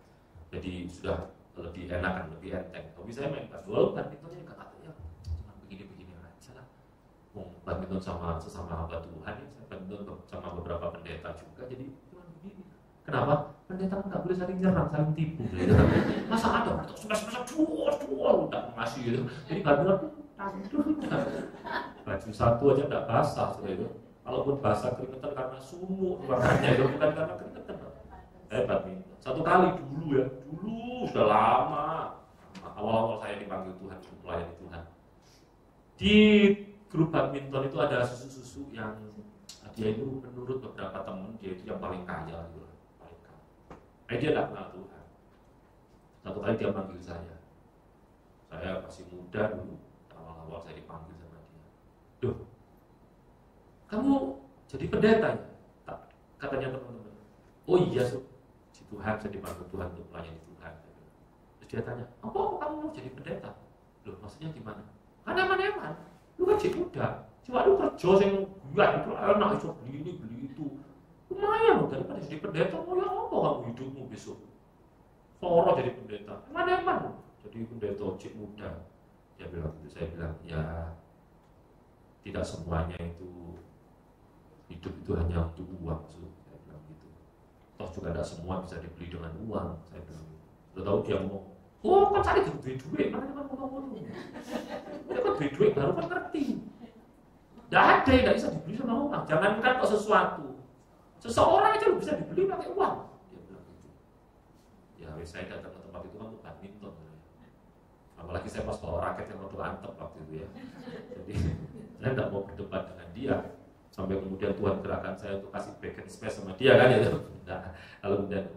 Jadi sudah lebih enakan, lebih enteng. Tapi saya main badmintonnya juga katanya cuma begini-begini aja lah. Badminton sama sesama hamba Tuhan ya. Saya badminton sama beberapa pendeta juga. Jadi cuma begini. Kenapa? Pendeta kan nggak boleh saling nyerang, saling tipu. Gitu. Masa ada sudah udah ngasih gitu. Jadi badminton baju satu aja nggak basah seperti itu. Kalaupun basah keringetan karena sumuk warnanya itu bukan karena keringetan. Badminton. Satu kali dulu sudah lama. Awal-awal saya dipanggil Tuhan untuk melayani Tuhan. Di grup badminton itu ada susu-susu yang dia itu menurut beberapa teman dia itu yang paling kaya gitu. Dia tidak kenal Tuhan. Satu kali dia panggil saya. Saya masih muda dulu. Awal-awal saya dipanggil sama dia. Duh, kamu jadi pendeta ya? Tak, katanya teman-teman. Oh iya, si Tuhan, saya dipanggil Tuhan untuk melayani Tuhan. Terus dia tanya, apa kamu mau jadi pendeta? Loh, maksudnya gimana? Kan eman-eman. Lu kan jadi muda. Coba lu kerja yang gue itu enak, itu beli ini, beli itu. Lumayan loh, daripada jadi pendeta. Oh ya apa kamu hidupmu besok? Soro jadi pendeta. Eman-eman loh. Jadi pendeta cik muda. Dia bilang gitu, saya bilang ya tidak semuanya itu hidup itu hanya untuk uang. Saya bilang gitu. Toh juga tidak semua bisa dibeli dengan uang. Saya bilang gitu. Sudah tahu dia ngomong, oh kan cari duit, mana kan ngomong-ngomong. Dia kan duit baru kan ngerti. Tidak ada yang tidak bisa dibeli sama uang. Jangankan kok sesuatu. Seseorang aja bisa dibeli pakai uang. Dia bilang gitu. Ya saya datang ke tempat itu kan untuk badminton. Apalagi saya pas bawa raket yang rodo antep waktu itu ya. Jadi saya tidak mau berdebat dengan dia. Sampai kemudian Tuhan gerakan saya untuk kasih backing space sama dia kan ya. Nah, kalau kemudian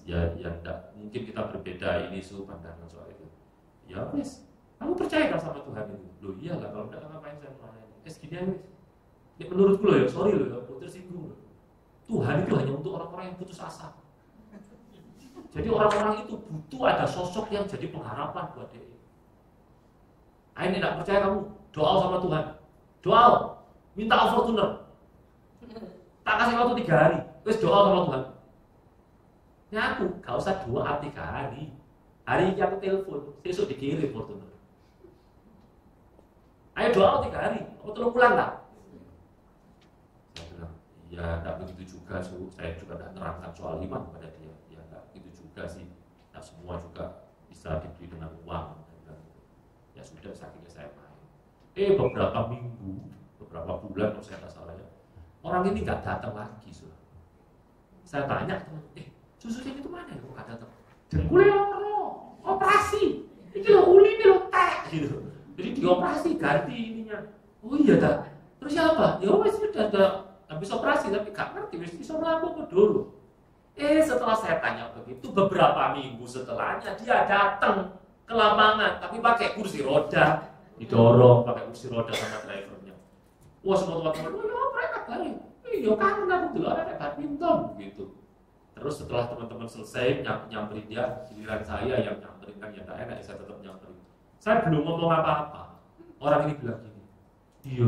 ya enggak, mungkin kita berbeda ini pandangan soal itu. Ya wes, kamu percaya kan sama Tuhan itu? Loh iyalah, kalau enggak ngapain saya melayani? Gini aja wes. Ya menurutku loh ya, sorry loh ya, tersinggung loh. Tuhan itu hanya untuk orang-orang yang putus asa. Jadi orang-orang itu butuh ada sosok yang jadi pengharapan buat dia. Ini tidak percaya kamu, doa sama Tuhan. Doa, minta Fortuner. Tak kasih waktu 3 hari, terus doa sama Tuhan. Ya aku, gak usah doa 3 hari. Hari ini aku telepon, besok dikirim Fortuner. Ayo doa 3 hari, aku terus pulang tak? Saya bilang, ya tidak begitu juga, saya juga tidak nerangkan soal iman kepada dia. Ya tidak begitu juga sih, tidak semua juga bisa dibeli dengan uang. Ya sudah, akhirnya saya main. Beberapa minggu, beberapa bulan kalau saya tidak salah ya, orang ini nggak datang lagi. Saya tanya teman, susu ini itu mana ya kok nggak datang? Dengkulnya loro, operasi. Ini lo uli, ini lo tek gitu. Jadi dioperasi ganti ininya. Oh iya dah. Terus siapa? Ya wes sudah habis operasi tapi gak ngerti wes bisa melakukan dulu. Setelah saya tanya begitu, beberapa minggu setelahnya dia datang ke lapangan, tapi pakai kursi roda, didorong pakai kursi roda sama drivernya. Wah, semua teman-teman, ya mereka balik. Iya kan, aku dulu ada badminton gitu. Terus setelah teman-teman selesai nyamperin dia, giliran saya yang nyamperin kan ya enggak enak, saya tetap nyamperin. Saya belum ngomong apa-apa. Orang ini bilang gini, iya,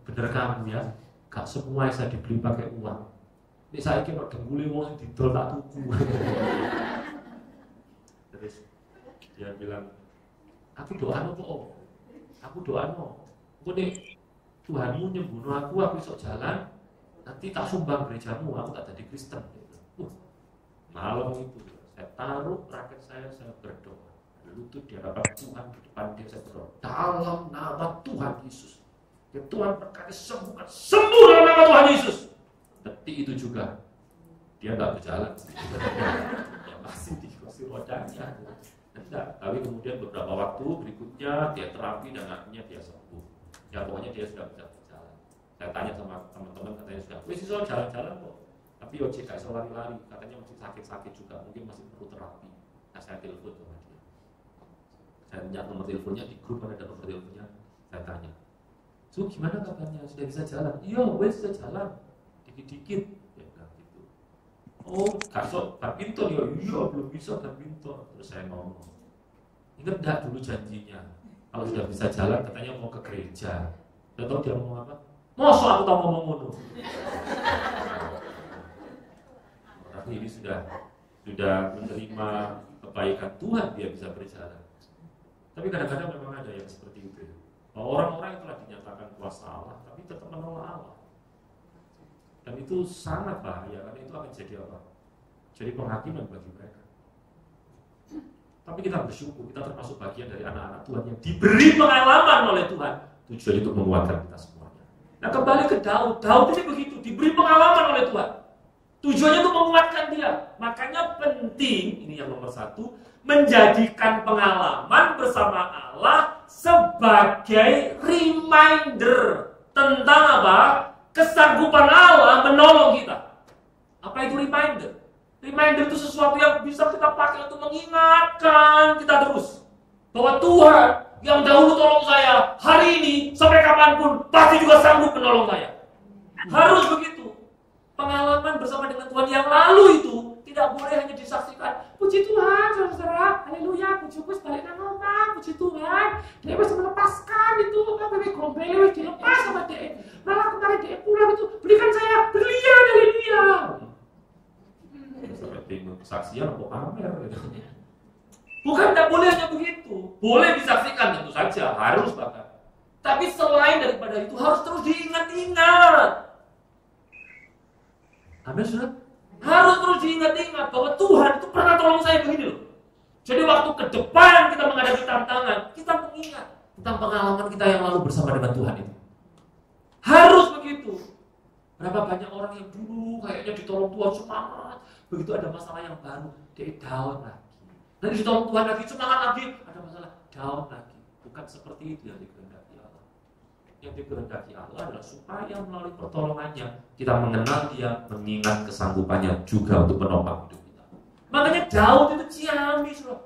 bener kamu ya, gak semua saya dibeli pakai uang. Ini saya kira dengguli wong didol tak tuku. Terus dia bilang, aku doa kok. Aku doa no. Nek Tuhanmu nyembunuh aku bisa jalan, nanti tak sumbang gerejamu, aku tak jadi Kristen. Malam itu saya taruh raket saya berdoa. Lutut di hadapan Tuhan, di depan dia saya berdoa. Dalam nama Tuhan Yesus. Ya Tuhan berkati sembuhkan, sembuh dalam nama Tuhan Yesus. Detik itu juga dia nggak berjalan, ya masih di kursi rodanya. Enggak, tapi kemudian beberapa waktu berikutnya dia terapi dan akhirnya dia sembuh. Ya pokoknya dia sudah bisa berjalan. Saya tanya sama teman-teman, katanya sudah, wis iso jalan-jalan kok. Tapi ojek gak iso lari-lari, katanya masih sakit-sakit juga, mungkin masih perlu terapi. Nah saya telepon sama dia. Saya punya nomor teleponnya, di grup ada nomor teleponnya. Saya tanya, so gimana kabarnya? Sudah bisa jalan? Iya, wes sudah jalan. Dikit-dikit ya bilang gitu. Oh, gak iso badminton ya? Iya, belum bisa badminton. Terus saya ngomong, ingat gak dulu janjinya? Kalau sudah bisa jalan katanya mau ke gereja. Dan tahu dia ngomong apa? Masa aku tahu ngomong ngono. Tapi ini sudah menerima kebaikan Tuhan, dia bisa berjalan. Tapi kadang-kadang memang ada yang seperti itu. Orang-orang yang telah dinyatakan kuasa Allah, tapi tetap menolak Allah. Dan itu sangat bahaya, karena itu akan jadi apa? Jadi penghakiman bagi mereka. Tapi kita bersyukur, kita termasuk bagian dari anak-anak Tuhan yang diberi pengalaman oleh Tuhan, tujuan untuk menguatkan kita semuanya. Nah kembali ke Daud ini begitu, diberi pengalaman oleh Tuhan. Tujuannya untuk menguatkan dia. Makanya penting, ini yang nomor 1, menjadikan pengalaman bersama Allah sebagai reminder tentang apa? Kesanggupan Allah menolong kita. Apa itu reminder? Reminder itu sesuatu yang bisa kita pakai untuk mengingatkan kita terus bahwa Tuhan yang dahulu tolong saya, hari ini sampai kapanpun pasti juga sanggup menolong saya. Harus begitu. Pengalaman bersama dengan Tuhan yang lalu itu tidak boleh hanya disaksikan. Puji Tuhan, saudara, haleluya, pujiku balik nang omah, puji Tuhan. Dia bisa melepaskan itu, bebek gombel dilepas sama dia. Malah kemarin dia pulang itu, berikan saya berlian, haleluya. Sampai bingung kesaksian apa pamer gitu. Bukan, tidak boleh hanya begitu. Boleh disaksikan tentu saja, harus bahkan. Tapi selain daripada itu harus terus diingat-ingat. Amin, sudah. Harus terus diingat-ingat bahwa Tuhan itu pernah tolong saya begini loh. Jadi waktu ke depan kita menghadapi tantangan, kita mengingat tentang pengalaman kita yang lalu bersama dengan Tuhan itu. Harus begitu. Berapa banyak orang yang dulu kayaknya ditolong Tuhan semangat, begitu ada masalah yang baru, dia down lagi. Nanti ditolong Tuhan lagi, semangat lagi, ada masalah, down lagi. Bukan seperti itu yang dikehendaki Allah. Yang dikehendaki Allah adalah supaya melalui pertolongannya kita mengenal dia, mengingat kesanggupannya juga untuk menopang hidup kita. Makanya Daud itu ciamis loh.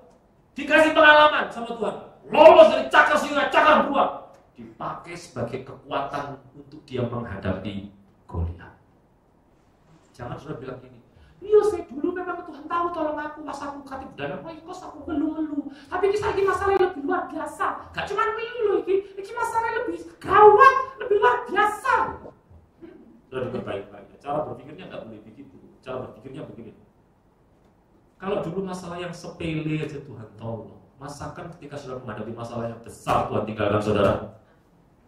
Dikasih pengalaman sama Tuhan, lolos dari cakar singa, cakar beruang, dipakai sebagai kekuatan untuk dia menghadapi Goliat. Jangan sudah bilang gini, iya saya dulu memang Tuhan tahu tolong aku pas aku katip dan aku ikut aku ngeluh-ngeluh. Tapi ini lagi masalah yang lebih luar biasa. Gak cuma ngeluh ini masalah yang lebih gawat, lebih luar biasa. Sudah diperbaiki. Cara berpikirnya nggak boleh begitu. Cara berpikirnya begini. Kalau dulu masalah yang sepele aja Tuhan tolong, masakan ketika sudah menghadapi masalah yang besar Tuhan tinggalkan saudara.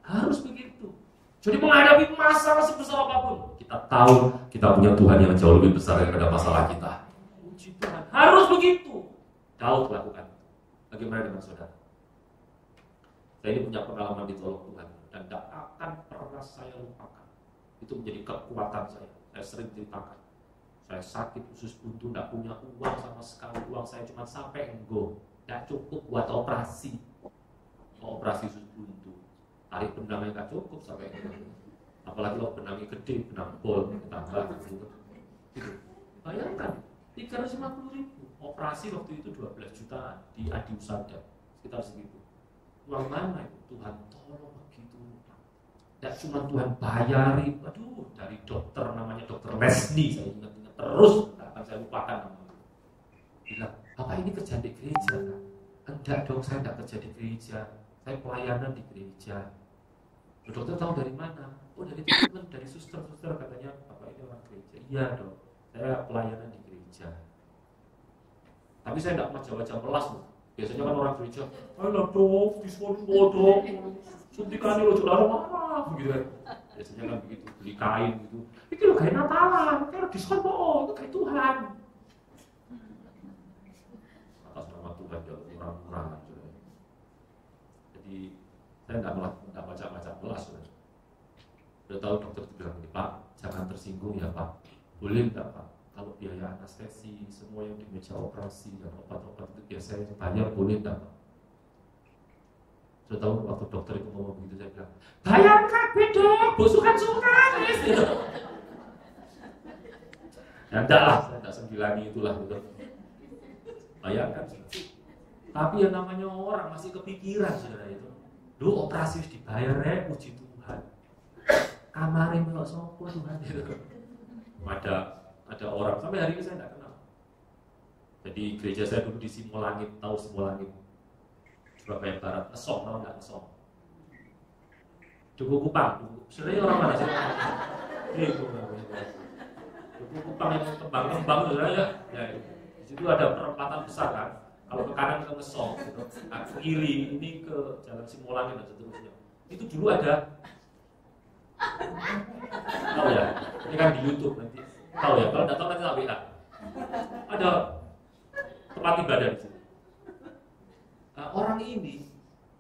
Harus begitu. Jadi menghadapi masalah sebesar apapun, kita tahu kita punya Tuhan yang jauh lebih besar daripada masalah kita. Puji Tuhan. Harus begitu. Daud lakukan. Bagaimana dengan saudara? Saya ini punya pengalaman ditolong Tuhan dan tidak akan pernah saya lupakan. Itu menjadi kekuatan saya. Saya sering ceritakan. Saya sakit usus buntu, tidak punya uang sama sekali. Uang saya cuma sampai enggo, tidak cukup buat operasi. Operasi usus buntu. Tarik benangnya nggak cukup sampai enggo. Apalagi kalau benangnya gede, benang bol tambah gitu. Bayangkan, 350.000. Operasi waktu itu 12 jutaan di Adi Usada, sekitar segitu. Uang mana itu? Tuhan tolong begitu. Tidak cuma Tuhan bayarin, aduh, dari dokter namanya Dokter Leslie, saya ingat-ingat terus, tidak akan saya lupakan namanya. Bilang, Bapak ini kerja di gereja kan? Enggak dong, saya tidak kerja di gereja, saya pelayanan di gereja. Dokter tahu dari mana? Oh, dari teman, dari suster-suster, katanya Bapak ini orang gereja. Iya dong, saya pelayanan di gereja. Tapi saya tidak baca-baca melas loh. Biasanya kan orang gereja, ayolah dok, diskon dok, suntikan lo saudara marah, begitu kan. Biasanya kan begitu, beli kain gitu. Ini lo kain Natalan, kalau diskon itu kain Tuhan. Atas nama Tuhan jangan murah-murah. Jadi saya tidak baca-baca melas. Udah tahu dokter itu bilang ini, Pak, jangan tersinggung ya Pak. Boleh enggak Pak? Kalau biaya anestesi, semua yang di meja operasi dan obat-obat itu biasanya bayar, boleh enggak Pak? Sudah tahu waktu dokter itu ngomong begitu, saya bilang, bayar kabeh dok, busukan-sukan gitu. Ya enggak lah, saya tidak sembilangi itulah gitu. Bayarkan sih. Tapi yang namanya orang masih kepikiran saudara itu. Duh, operasi harus dibayar ya, puji Tuhan. Kamarin melok sopo Tuhan gitu. Ada orang, sampai hari ini saya tidak kenal. Jadi gereja saya dulu di Simolangit, tahu Simolangit, Surabaya Barat, Ngesong, tahu nggak Ngesong? Duku Kupang, sebenarnya orang mana sih? Duku Kupang yang kembang-kembang itu ya. Di situ ada perempatan besar kan. Kalau ke kanan ke Ngesong, gitu. Nah, ke kiri ini ke Jalan Simolangit dan seterusnya. Itu dulu ada. Tahu ya? Ini kan di YouTube nanti. Tahu ya? Kalau tidak tahu nanti tak WA. Ada tempat ibadah di sini. Nah, orang ini,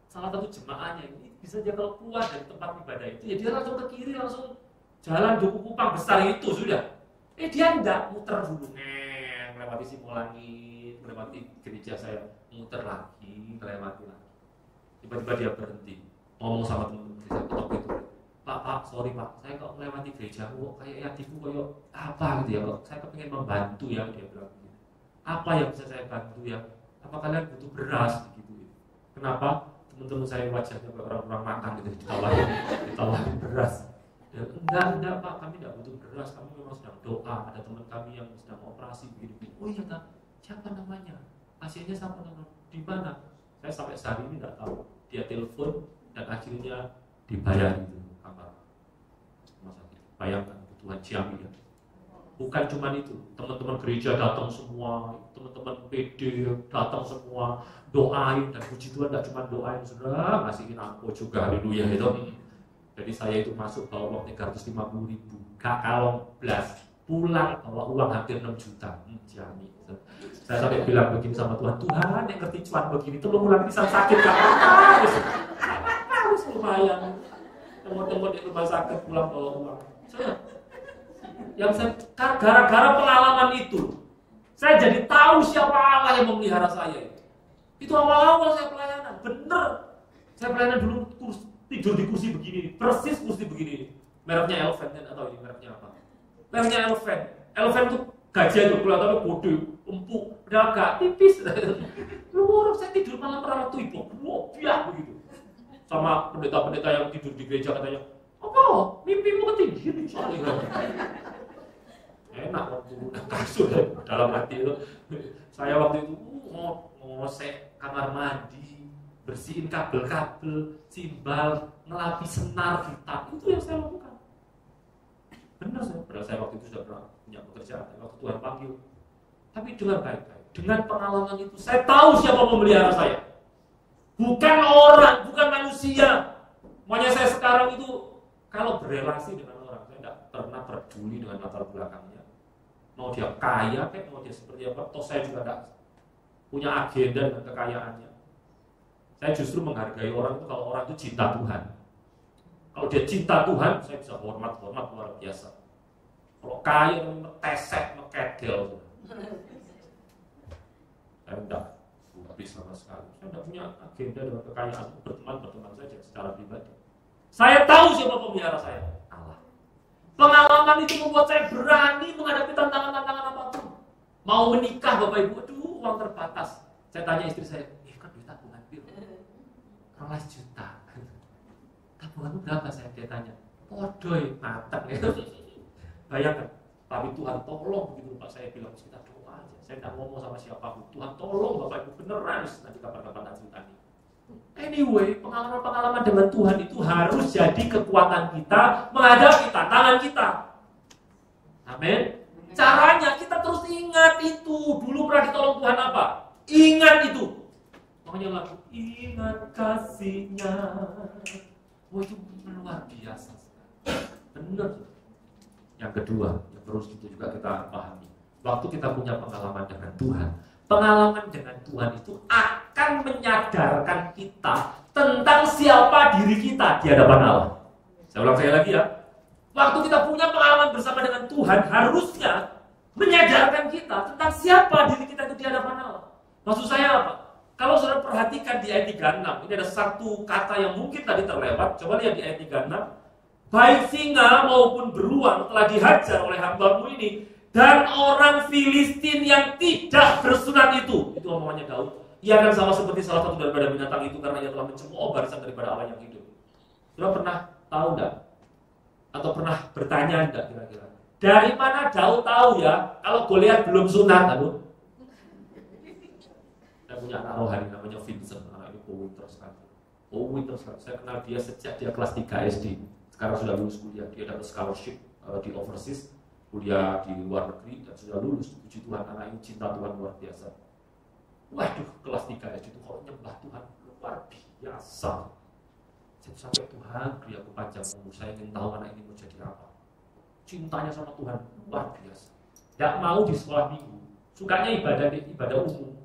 salah satu jemaahnya ini bisa dia kalau keluar dari tempat ibadah itu, ya dia langsung ke kiri, langsung jalan Duku Kupang besar itu sudah. Dia enggak muter dulu, melewati Simolangit, melewati gereja saya, muter lagi, melewati lagi. Tiba-tiba dia berhenti, ngomong sama teman-teman saya ketok itu. Pak, sorry Pak, saya kok melewati gereja kok kayak adikku kayak apa gitu ya, kok saya kepingin membantu ya, dia bilang gitu. Apa yang bisa saya bantu ya? Apa kalian butuh beras gitu? Kenapa? Teman-teman saya wajahnya kayak orang-orang makan gitu, ditawarin beras. Ya, enggak Pak, kami enggak butuh beras, kami memang sedang doa, ada teman kami yang sedang operasi begini. Oh iya Kak, siapa namanya? Pasiennya siapa namanya? Di mana? Saya sampai sehari ini enggak tahu. Dia telepon dan akhirnya dibayar gitu. Bayangkan Tuhan Ciami ya. Bukan cuma itu, teman-teman gereja datang semua, teman-teman PD datang semua, doain dan puji Tuhan tidak cuma doain, saudara ngasihin aku juga, haleluya itu. Jadi saya itu masuk bawa uang 350.000, kalau belas pulang bawa uang hampir 6 juta. Ciami. Saya sampai bilang begini sama Tuhan, Tuhan yang ngerti cuan begini, tolong ulang bisa sakit kan? Harus lumayan. Teman-teman di rumah sakit pulang bawa uang. Gara-gara pengalaman itu, saya jadi tahu siapa Allah yang memelihara saya. Itu awal-awal saya pelayanan, bener. Saya pelayanan dulu tidur di kursi begini, persis kursi begini. Mereknya Elven, atau ini mereknya apa? Mereknya Elven. Elven itu gajah itu, kelihatannya bodoh, empuk, agak tipis. Lu saya tidur malam perawat tuh ibu, biak begitu. Sama pendeta-pendeta yang tidur di gereja katanya, apa? Mimpimu ketinggian soalnya. Enak waktu kasur dalam hati itu. Saya waktu itu ngosek kamar mandi, bersihin kabel-kabel, simbal, ngelapis senar hitam. Itu yang saya lakukan. Benar saya. Padahal saya waktu itu sudah pernah punya pekerjaan waktu Tuhan panggil. Tapi dengan baik-baik, dengan pengalaman itu, saya tahu siapa pemelihara saya. Bukan orang, bukan manusia. Makanya saya sekarang itu kalau berrelasi dengan orang, saya tidak pernah peduli dengan latar belakangnya. Mau dia kaya, mau dia seperti apa, toh saya juga tidak punya agenda dengan kekayaannya. Saya justru menghargai orang itu kalau orang itu cinta Tuhan. Kalau dia cinta Tuhan, saya bisa hormat luar biasa. Kalau kaya, metesek, mekedel, saya tidak habis sama sekali. Saya tidak punya agenda dengan kekayaan, berteman saja secara pribadi. Saya tahu siapa pemelihara saya, Allah. Pengalaman itu membuat saya berani menghadapi tantangan-tantangan apapun. Mau menikah Bapak Ibu, aduh uang terbatas. Saya tanya istri saya, kan duit tabungan piro? 12 juta. Tabunganmu berapa? Dia tanya. Podoy, matang ya. Bayangkan, tapi Tuhan tolong begitu Pak, saya bilang kita doa aja. Saya tidak ngomong sama siapapun. Tuhan tolong Bapak Ibu beneran. Nanti kapan-kapan tak ceritanya. Anyway, pengalaman-pengalaman dengan Tuhan itu harus jadi kekuatan kita menghadapi tantangan kita. Amin. Caranya kita terus ingat itu. Dulu pernah ditolong Tuhan apa? Ingat itu. Makanya lagu ingat kasihnya. Oh itu luar biasa. Benar. Yang kedua, yang terus itu juga kita pahami. Waktu kita punya pengalaman dengan Tuhan, pengalaman dengan Tuhan itu akan menyadarkan kita tentang siapa diri kita di hadapan Allah. Saya ulang sekali lagi ya. Waktu kita punya pengalaman bersama dengan Tuhan, harusnya menyadarkan kita tentang siapa diri kita itu di hadapan Allah. Maksud saya apa? Kalau saudara perhatikan di ayat 36, ini ada satu kata yang mungkin tadi terlewat. Coba lihat di ayat 36. Baik singa maupun beruang telah dihajar oleh hambamu ini, dan orang Filistin yang tidak bersunat itu omongannya Daud. Ia akan sama seperti salah satu daripada binatang itu karena ia telah mencemooh barisan daripada Allah yang hidup. Saudara pernah tahu enggak? Atau pernah bertanya enggak kira-kira? Dari mana Daud tahu ya kalau Goliat belum sunat? Lalu saya punya anak rohani namanya Vincent, anak ini pintar sekali. Pintar sekali. Saya kenal dia sejak dia kelas 3 SD. Sekarang sudah lulus kuliah, dia dapat scholarship di overseas, kuliah di luar negeri dan sudah lulus. Puji Tuhan, anak ini cinta Tuhan luar biasa. Waduh, kelas 3 SD itu kalau nyembah Tuhan luar biasa. Sampai Tuhan beri aku panjang umur, saya ingin tahu anak ini mau jadi apa. Cintanya sama Tuhan luar biasa. Tidak mau di sekolah minggu, sukanya ibadah umum.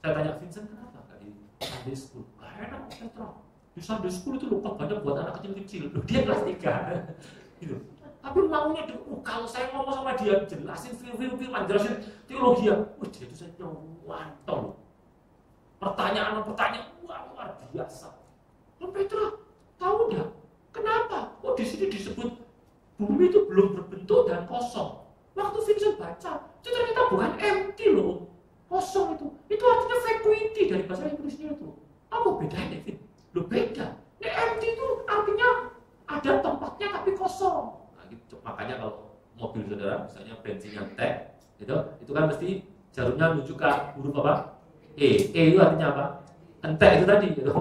Saya tanya Vincent, kenapa gak di Sunday School? Gak enak, Petra. Di Sunday School itu lupa banyak buat anak kecil-kecil. Loh, dia kelas 3 gitu. Tapi maunya kalau saya ngomong sama dia, jelasin firman, jelasin teologi, dia itu saya nyawantong. Pertanyaan luar biasa. Loh Petra, tahu nggak kenapa? Kok di sini disebut bumi itu belum berbentuk dan kosong? Waktu Vincent baca, itu ternyata bukan empty loh, kosong itu. Itu artinya vacuity dari bahasa Inggrisnya itu. Apa bedanya, Vin? Loh beda. Ini empty itu artinya ada tempatnya tapi kosong. Nah, gitu. Makanya kalau mobil saudara, misalnya bensinnya T, itu kan mesti jarumnya menuju ke huruf apa? E itu artinya apa? Entek itu tadi, gitu.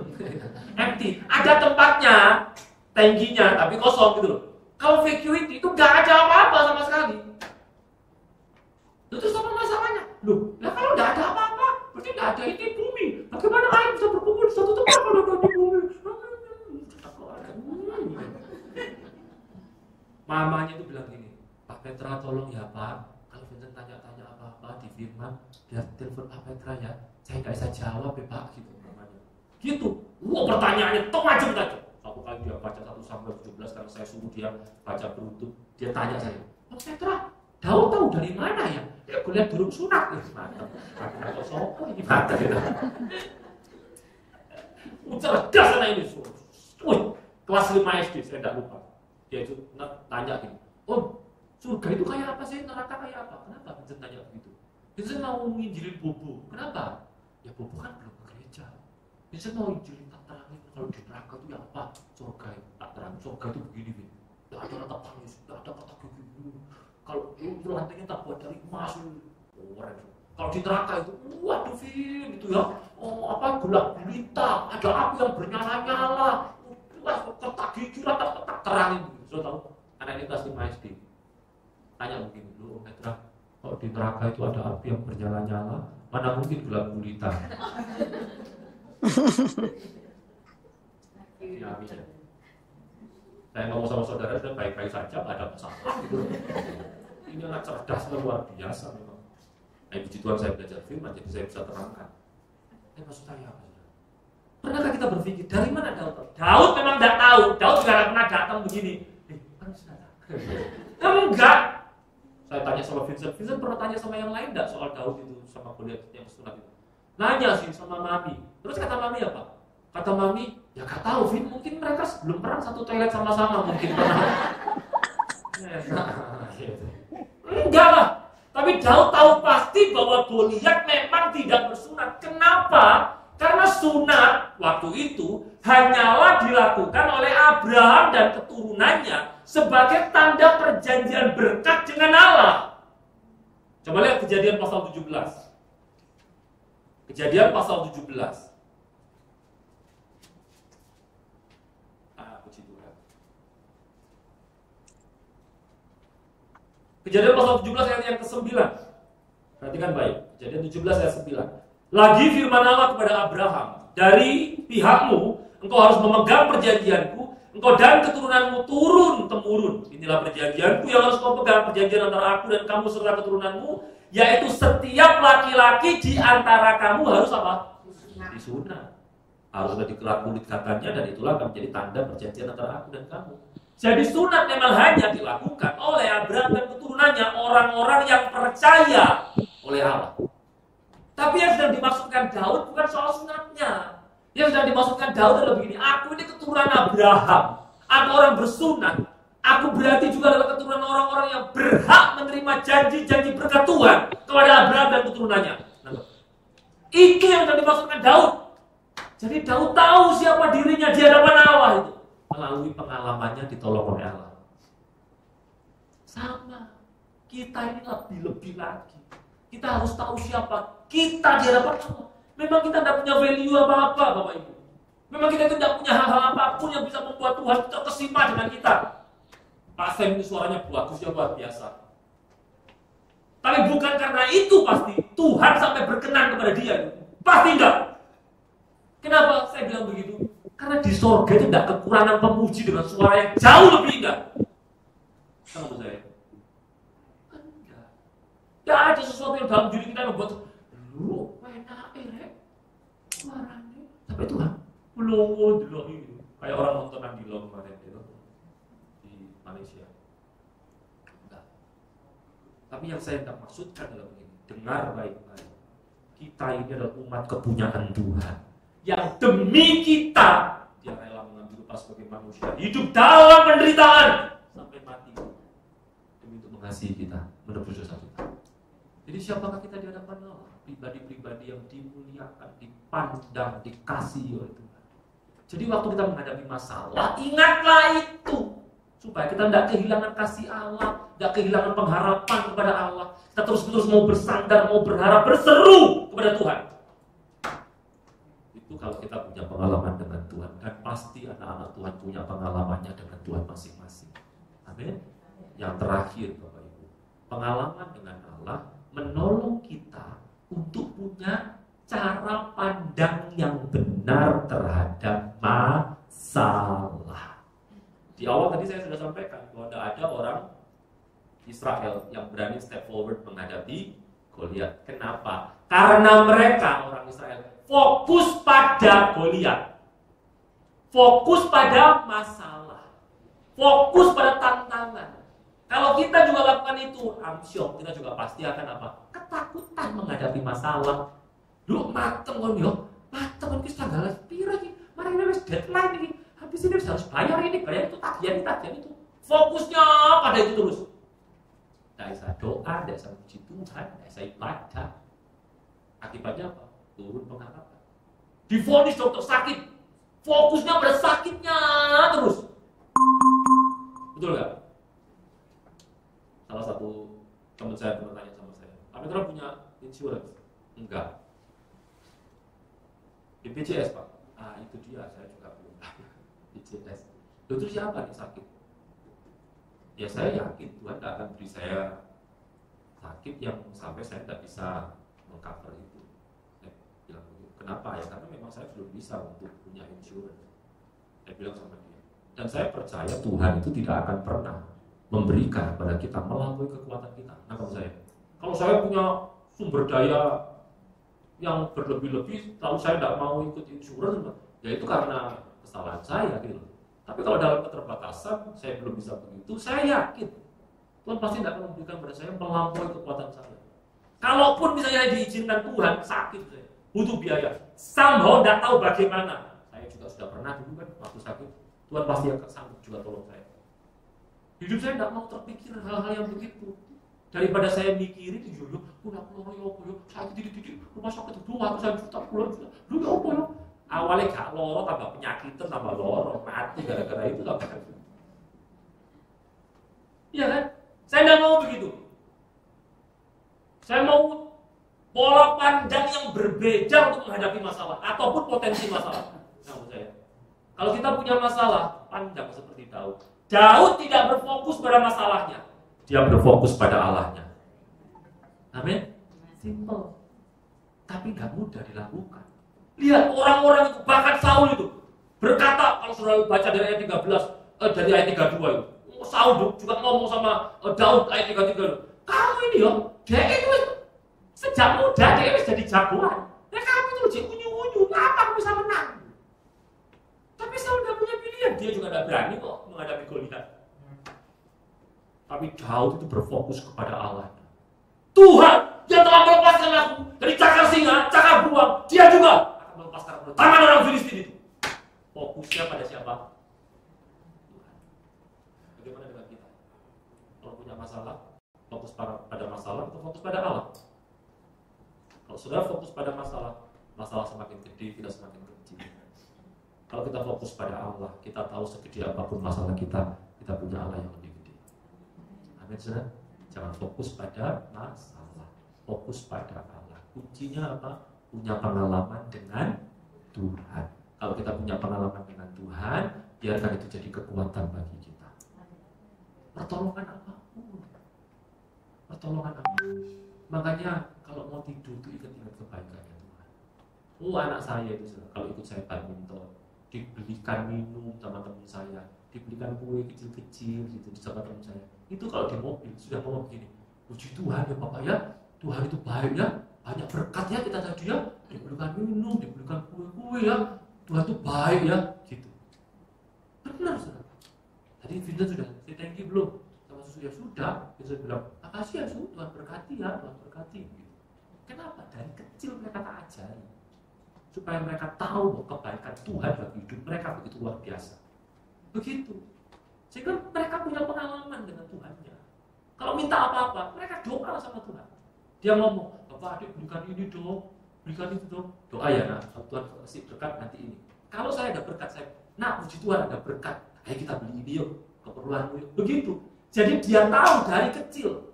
Empty. Ada tempatnya, tangkinya, tapi kosong gitu loh. Kalau vacuity itu nggak ada apa-apa sama sekali. Terus apa masalahnya? Loh, kalau nggak ada apa-apa, berarti nggak ada ini bumi. Bagaimana air bisa berkumpul di satu tempat kalau ada di bumi? Mamanya itu bilang gini, Pak Petra tolong ya Pak, kalau Vincent tanya-tanya apa-apa di firman, dia telepon Pak Petra ya, saya nggak bisa jawab ya Pak, gitu mamanya. Gitu, pertanyaannya macam-macam. Satu kali dia baca 1-17 karena saya suruh dia baca beruntun, dia tanya saya, Pak Petra, Daud tahu dari mana ya? Ya gue lihat burung sunat, mantap. Kata sopo ini mantap gitu. Cerdas anak ini, kelas 5 SD saya tidak lupa. Dia itu tanya gini, surga itu kayak apa sih? Neraka kayak apa? Kenapa Vincent tanya begitu? Vincent mau nginjilin Bobo, kenapa? Ya Bobo kan belum ke gereja. Vincent mau nginjilin tak terangin kalau di neraka itu ya apa? Surga itu tak terang, surga itu begini, tidak ada rata tangis, tidak ada kata gigi. Kalau itu lantainya tak buat dari emas, keren. Kalau di neraka itu, waduh Vin, itu ya, gelap gulita, ada api yang bernyala-nyala, ketak gigi, ketak terangin. Sudah tahu, anak ini kelas 5 SD. Tanya mungkin dulu, Petra, kalau di neraka itu ada api yang bernyala-nyala, mana mungkin gelap gulita? Ya, bisa. Saya ngomong sama saudara sudah baik-baik saja, ada masalah gitu. Ini anak cerdas luar biasa memang. Nah, puji Tuhan saya belajar firman, jadi saya bisa terangkan. Maksud saya apa? Pernahkah kita berpikir dari mana Daud? Daud memang tidak tahu. Daud juga tidak pernah datang begini. Enggak. Saya tanya sama Vincent. Vincent pernah tanya sama yang lain tidak soal Daud itu sama Goliat yang sunat itu? Nanya sih sama Mami. Terus kata Mami apa? Kata Mami, ya gak tahu Vin, mungkin mereka sebelum perang satu toilet sama-sama mungkin pernah. Enggak lah. Tapi Daud tahu pasti Goliat memang tidak bersunat. Kenapa? Karena sunat waktu itu hanyalah dilakukan oleh Abraham dan keturunannya sebagai tanda perjanjian berkat dengan Allah. Coba lihat Kejadian pasal 17. Kejadian pasal 17. Puji Tuhan. Kejadian pasal 17 ayat yang ke-9. Perhatikan baik. Kejadian 17 ayat 9. Lagi firman Allah kepada Abraham, dari pihakmu engkau harus memegang perjanjianku, engkau dan keturunanmu turun-temurun. Inilah perjanjianku yang harus kau pegang, perjanjian antara aku dan kamu serta keturunanmu, yaitu setiap laki-laki di antara kamu harus apa? Disunat. Haruslah dikelap kulit katanya, dan itulah akan menjadi tanda perjanjian antara aku dan kamu. Jadi sunat memang hanya dilakukan oleh Abraham dan keturunannya, orang-orang yang percaya oleh Allah. Tapi yang sedang dimaksudkan Daud bukan soal sunatnya. Yang sedang dimaksudkan Daud adalah begini, aku ini keturunan Abraham, aku orang bersunat, aku berarti juga adalah keturunan orang-orang yang berhak menerima janji-janji berkat Tuhan kepada Abraham dan keturunannya. Itu yang sedang dimaksudkan Daud. Jadi Daud tahu siapa dirinya di hadapan Allah itu melalui pengalamannya ditolong oleh Allah. Sama, kita ini lebih-lebih lagi. Kita harus tahu siapa kita di hadapan Allah. Memang kita tidak punya value apa-apa, Bapak Ibu. Memang kita tidak punya hal-hal apapun yang bisa membuat Tuhan terkesima dengan kita. Pak Sam itu suaranya bagus ya, luar biasa. Tapi bukan karena itu pasti Tuhan sampai berkenan kepada dia. Pasti enggak. Kenapa saya bilang begitu? Karena di sorga itu tidak kekurangan pemuji dengan suara yang jauh lebih indah. Sama saya. Enggak. Tidak ada sesuatu yang dalam diri kita yang membuat lu enak suaranya. Sampai Tuhan belum dulu itu. Kayak orang nonton Andilong kemarin itu di Malaysia. Enggak. Tapi yang saya tidak maksudkan adalah begini. Dengar baik-baik. Kita ini adalah umat kepunyaan Tuhan. Yang demi kita dia rela mengambil upah sebagai manusia, hidup dalam penderitaan sampai mati demi untuk mengasihi kita, menebus dosa kita. Jadi siapakah kita di hadapan Allah? Pribadi-pribadi yang dimuliakan, dipandang, dikasihi oleh Tuhan. Jadi waktu kita menghadapi masalah, ingatlah itu supaya kita tidak kehilangan kasih Allah, tidak kehilangan pengharapan kepada Allah. Kita terus-terus mau bersandar, mau berharap, berseru kepada Tuhan. Kalau kita punya pengalaman dengan Tuhan, dan pasti anak-anak Tuhan punya pengalamannya dengan Tuhan masing-masing. Amin. Yang terakhir Bapak Ibu, pengalaman dengan Allah menolong kita untuk punya cara pandang yang benar terhadap masalah. Di awal tadi saya sudah sampaikan bahwa ada orang Israel yang berani step forward menghadapi Goliat. Kenapa? Karena mereka orang Israel fokus pada Goliat, fokus pada masalah, fokus pada tantangan. Kalau kita juga lakukan itu, amsyong, kita juga pasti akan apa? Ketakutan menghadapi masalah. Lu mateng kan yo, mateng kan kita tanggal pira iki? Mari ini wis deadline iki. Habis ini harus bayar ini, bayar itu, tagihan itu. Fokusnya pada itu terus. Tidak bisa doa, tidak bisa puji Tuhan, tidak bisa ibadah. Akibatnya apa? Turun pengharapan. Divonis dokter sakit, fokusnya pada sakitnya terus. Betul nggak? Salah satu teman saya bertanya sama saya, Pak Petra punya insurance? Enggak. BPJS Pak? Ah itu dia, saya juga belum. BPJS. Itu siapa nih sakit? Ya saya yakin Tuhan tidak akan beri saya sakit yang sampai saya tidak bisa mengcover itu. Bilang begitu. Kenapa ya? Karena memang saya belum bisa untuk punya insurance. Saya bilang sama dia. Dan saya percaya Tuhan itu tidak akan pernah memberikan kepada kita melampaui kekuatan kita. Nah kalau saya punya sumber daya yang berlebih-lebih, lalu saya tidak mau ikut insurance, ya itu karena kesalahan saya gitu. Tapi kalau dalam keterbatasan saya belum bisa begitu, saya yakin Tuhan pasti tidak akan memberikan kepada saya melampaui kekuatan saya. Kalaupun misalnya diizinkan Tuhan sakit saya, butuh biaya, somehow tidak tahu bagaimana. Saya juga sudah pernah dulu kan waktu sakit, Tuhan pasti akan sanggup juga tolong saya. Hidup saya tidak mau terpikir hal-hal yang begitu. Daripada saya mikirin, yo, pulang saya tidik rumah sakit 200 juta pulang juta. Lu apa ya? Awalnya gak loro, tambah penyakitan, tambah loro, mati gara-gara itu tambah. Iya kan? Saya tidak mau begitu. Saya mau pola pandang yang berbeda untuk menghadapi masalah ataupun potensi masalah. Nah, saya. Kalau kita punya masalah, pandang seperti Daud. Daud tidak berfokus pada masalahnya. Dia berfokus pada Allahnya. Amin. Simple. Tapi gak mudah dilakukan. Lihat orang-orang itu, bahkan Saul itu berkata, kalau saudara baca dari ayat 13, dari ayat 32 itu, Saul juga ngomong sama Daud ayat 33 itu, kamu ini ya, dia itu sejak muda dia jadi jagoan. Ya kamu itu jadi unyu-unyu, apa kamu bisa menang? Tapi Saul gak punya pilihan, dia juga gak berani kok menghadapi Goliat. Tapi Daud itu berfokus kepada Allah. Tuhan yang telah melepaskan aku dari cakar singa, cakar beruang, dia juga akan melepaskan aku dari tangan orang Filistin itu. Fokusnya pada siapa? Tuhan. Bagaimana dengan kita? Kalau punya masalah, fokus pada masalah atau fokus pada Allah? Kalau sudah fokus pada masalah, masalah semakin gede, kita semakin kecil. Kalau kita fokus pada Allah, kita tahu segede apapun masalah kita punya Allah yang lebih gede. Amin, saudara. Jangan fokus pada masalah, fokus pada Allah. Kuncinya apa? Punya pengalaman dengan Tuhan. Kalau kita punya pengalaman dengan Tuhan, biarkan itu jadi kekuatan bagi kita. Pertolongan apapun. Pertolongan apapun. Makanya kalau mau tidur itu ingat-ingat kebaikannya Tuhan. Anak saya itu kalau ikut saya badminton, dibelikan minum sama teman saya, dibelikan kue kecil-kecil gitu sama teman saya. Itu kalau di mobil sudah ngomong begini, puji Tuhan ya Bapak ya, Tuhan itu baik ya, banyak berkat ya kita tadi ya, dibelikan minum, dibelikan kue-kue ya, Tuhan itu baik ya, gitu. Benar saudara. Tadi Vincent sudah, saya thank you belum? Sama susu ya sudah, Vincent bilang, makasih ya Su, Tuhan berkati ya, Tuhan berkati. Gitu. Kenapa? Dari kecil mereka tak ajari, supaya mereka tahu bahwa kebaikan Tuhan bagi hidup mereka begitu luar biasa. Begitu. Sehingga mereka punya pengalaman dengan Tuhannya. Kalau minta apa-apa, mereka doa sama Tuhan. Dia ngomong, Bapak adik berikan ini dong, berikan itu dong. Doa ya nak, kalau Tuhan kasih berkat nanti ini. Kalau saya ada berkat, saya, nak puji Tuhan ada berkat, ayo kita beli ini yuk, keperluanmu yuk. Begitu. Jadi dia tahu dari kecil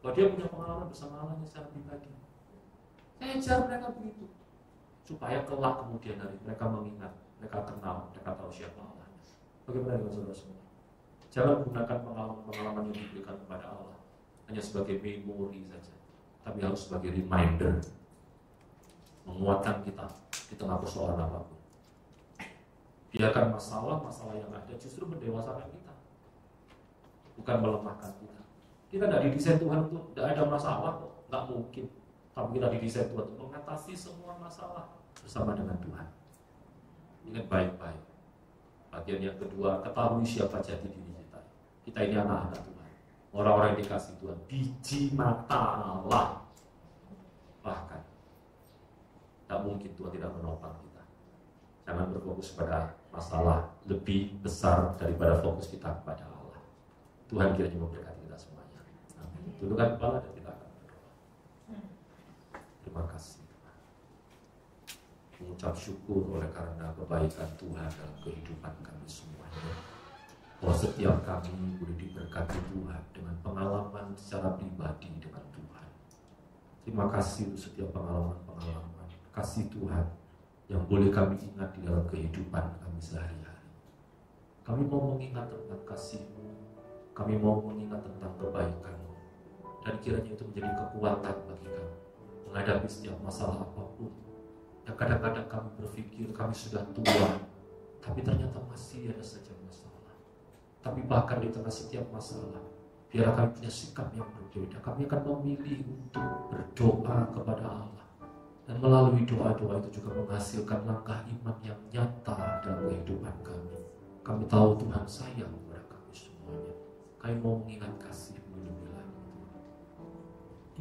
bahwa dia punya pengalaman bersama Allahnya secara pribadi. Saya ajar mereka begitu, supaya kelak kemudian hari mereka mengingat, mereka kenal, mereka tahu siapa Allah. Bagaimana dengan saudara semua? Jangan gunakan pengalaman-pengalaman yang diberikan kepada Allah hanya sebagai memori saja, tapi harus sebagai reminder, menguatkan kita di tengah persoalan apapun. Biarkan masalah-masalah yang ada justru mendewasakan kita, bukan melemahkan kita. Kita tidak didesain Tuhan untuk tidak ada masalah kok, nggak mungkin. Tapi kita didesain Tuhan untuk mengatasi semua masalah bersama dengan Tuhan. Ingat baik-baik. Bagian yang kedua, ketahui siapa jati diri kita. Kita ini anak-anak Tuhan, orang-orang yang dikasih Tuhan, biji mata Allah. Bahkan tak mungkin Tuhan tidak menopang kita. Jangan berfokus pada masalah lebih besar daripada fokus kita kepada Allah. Tuhan kiranya memberkati kita semuanya. Amin. Tundukkan kepala dan kita akan berdoa. Terima kasih. Mengucap syukur oleh karena kebaikan Tuhan dalam kehidupan kami semuanya. Bahwa setiap kami boleh diberkati Tuhan dengan pengalaman secara pribadi dengan Tuhan. Terima kasih untuk setiap pengalaman-pengalaman kasih Tuhan yang boleh kami ingat di dalam kehidupan kami sehari-hari. Kami mau mengingat tentang kasih-Mu, kami mau mengingat tentang kebaikan-Mu, dan kiranya itu menjadi kekuatan bagi kami menghadapi setiap masalah apapun. Yang kadang-kadang kami berpikir kami sudah tua, tapi ternyata masih ada saja masalah. Tapi bahkan di tengah setiap masalah, biar kami punya sikap yang berbeda. Kami akan memilih untuk berdoa kepada Allah, dan melalui doa-doa itu juga menghasilkan langkah iman yang nyata dalam kehidupan kami. Kami tahu Tuhan sayang kepada kami semuanya. Kami mau mengingat kasih-Mu lebih lagi.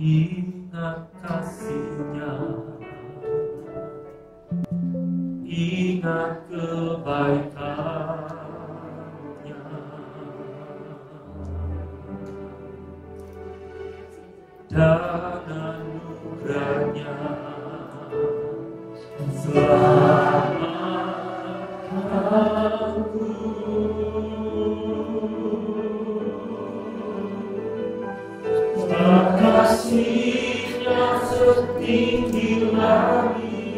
Ingat kasih-Nya, ingat kebaikannya, anugerahnya selamatkanku. Kasihnya setinggi langit,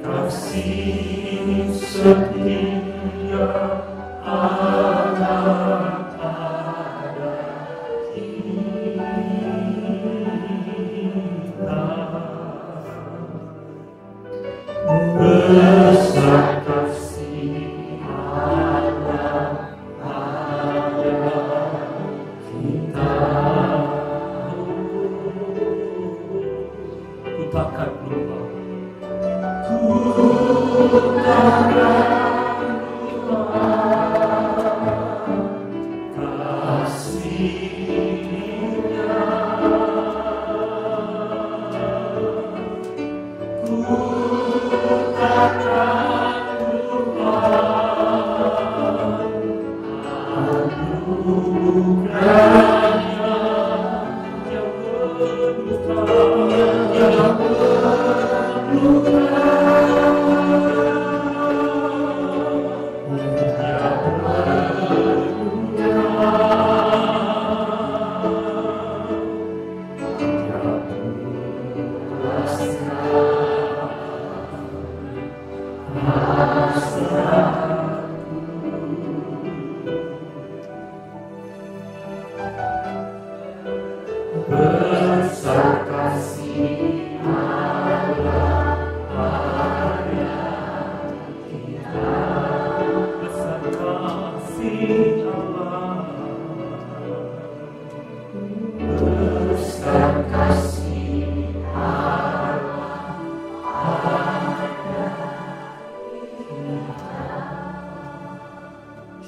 kasih setia Allah pada kita. Besar kasih Allah pada kita. Ku takkan lupa, ku takkan lupa kasih-Nya. Ku takkan lupa anugerahnya yang berluka, yang berluka. Besar kasih Allah pada kita. Besar kasih Allah, besar kasih Allah pada kita.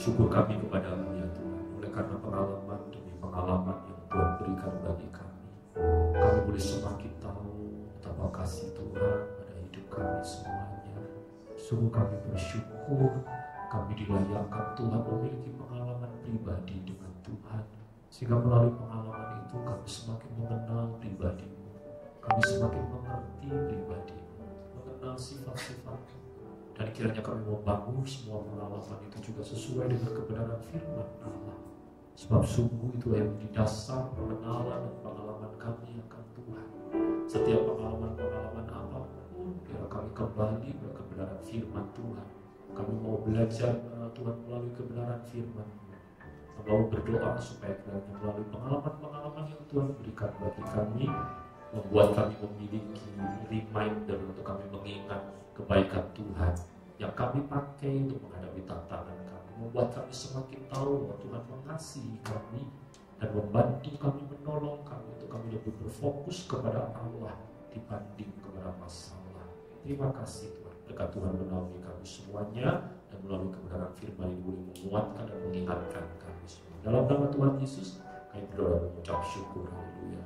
Syukur kami kepadamu ya Tuhan, oleh karena pengalaman demi pengalaman yang Tuhan berikan bagi kami boleh semakin tahu betapa kasih Tuhan pada hidup kami semuanya. Sungguh kami bersyukur kami dilayakkan Tuhan memiliki pengalaman pribadi dengan Tuhan, sehingga melalui pengalaman itu kami semakin mengenal pribadi-Mu, kami semakin mengerti pribadi-Mu, mengenal sifat-sifat-Mu, dan kiranya kami membangun semua pengalaman itu juga sesuai dengan kebenaran firman Allah. Sebab sungguh itulah yang menjadi dasar pengenalan dan pengalaman kami akan Tuhan. Setiap pengalaman-pengalaman apapun, biar kami kembali pada kebenaran firman Tuhan. Kami mau belajar Tuhan melalui kebenaran firman. Kami mau berdoa supaya kiranya melalui pengalaman-pengalaman yang Tuhan berikan bagi kami, membuat kami memiliki reminder untuk kami mengingat kebaikan Tuhan yang kami pakai untuk menghadapi tantangan kami, membuat kami semakin tahu bahwa Tuhan mengasihi kami dan membantu kami, menolong kami untuk kami lebih berfokus kepada Allah dibanding kepada masalah. Terima kasih Tuhan, berkat Tuhan menaungi kami semuanya, dan melalui kebenaran firman ini boleh menguatkan dan mengingatkan kami semua. Dalam nama Tuhan Yesus kami berdoa dan mengucap syukur. Haleluya.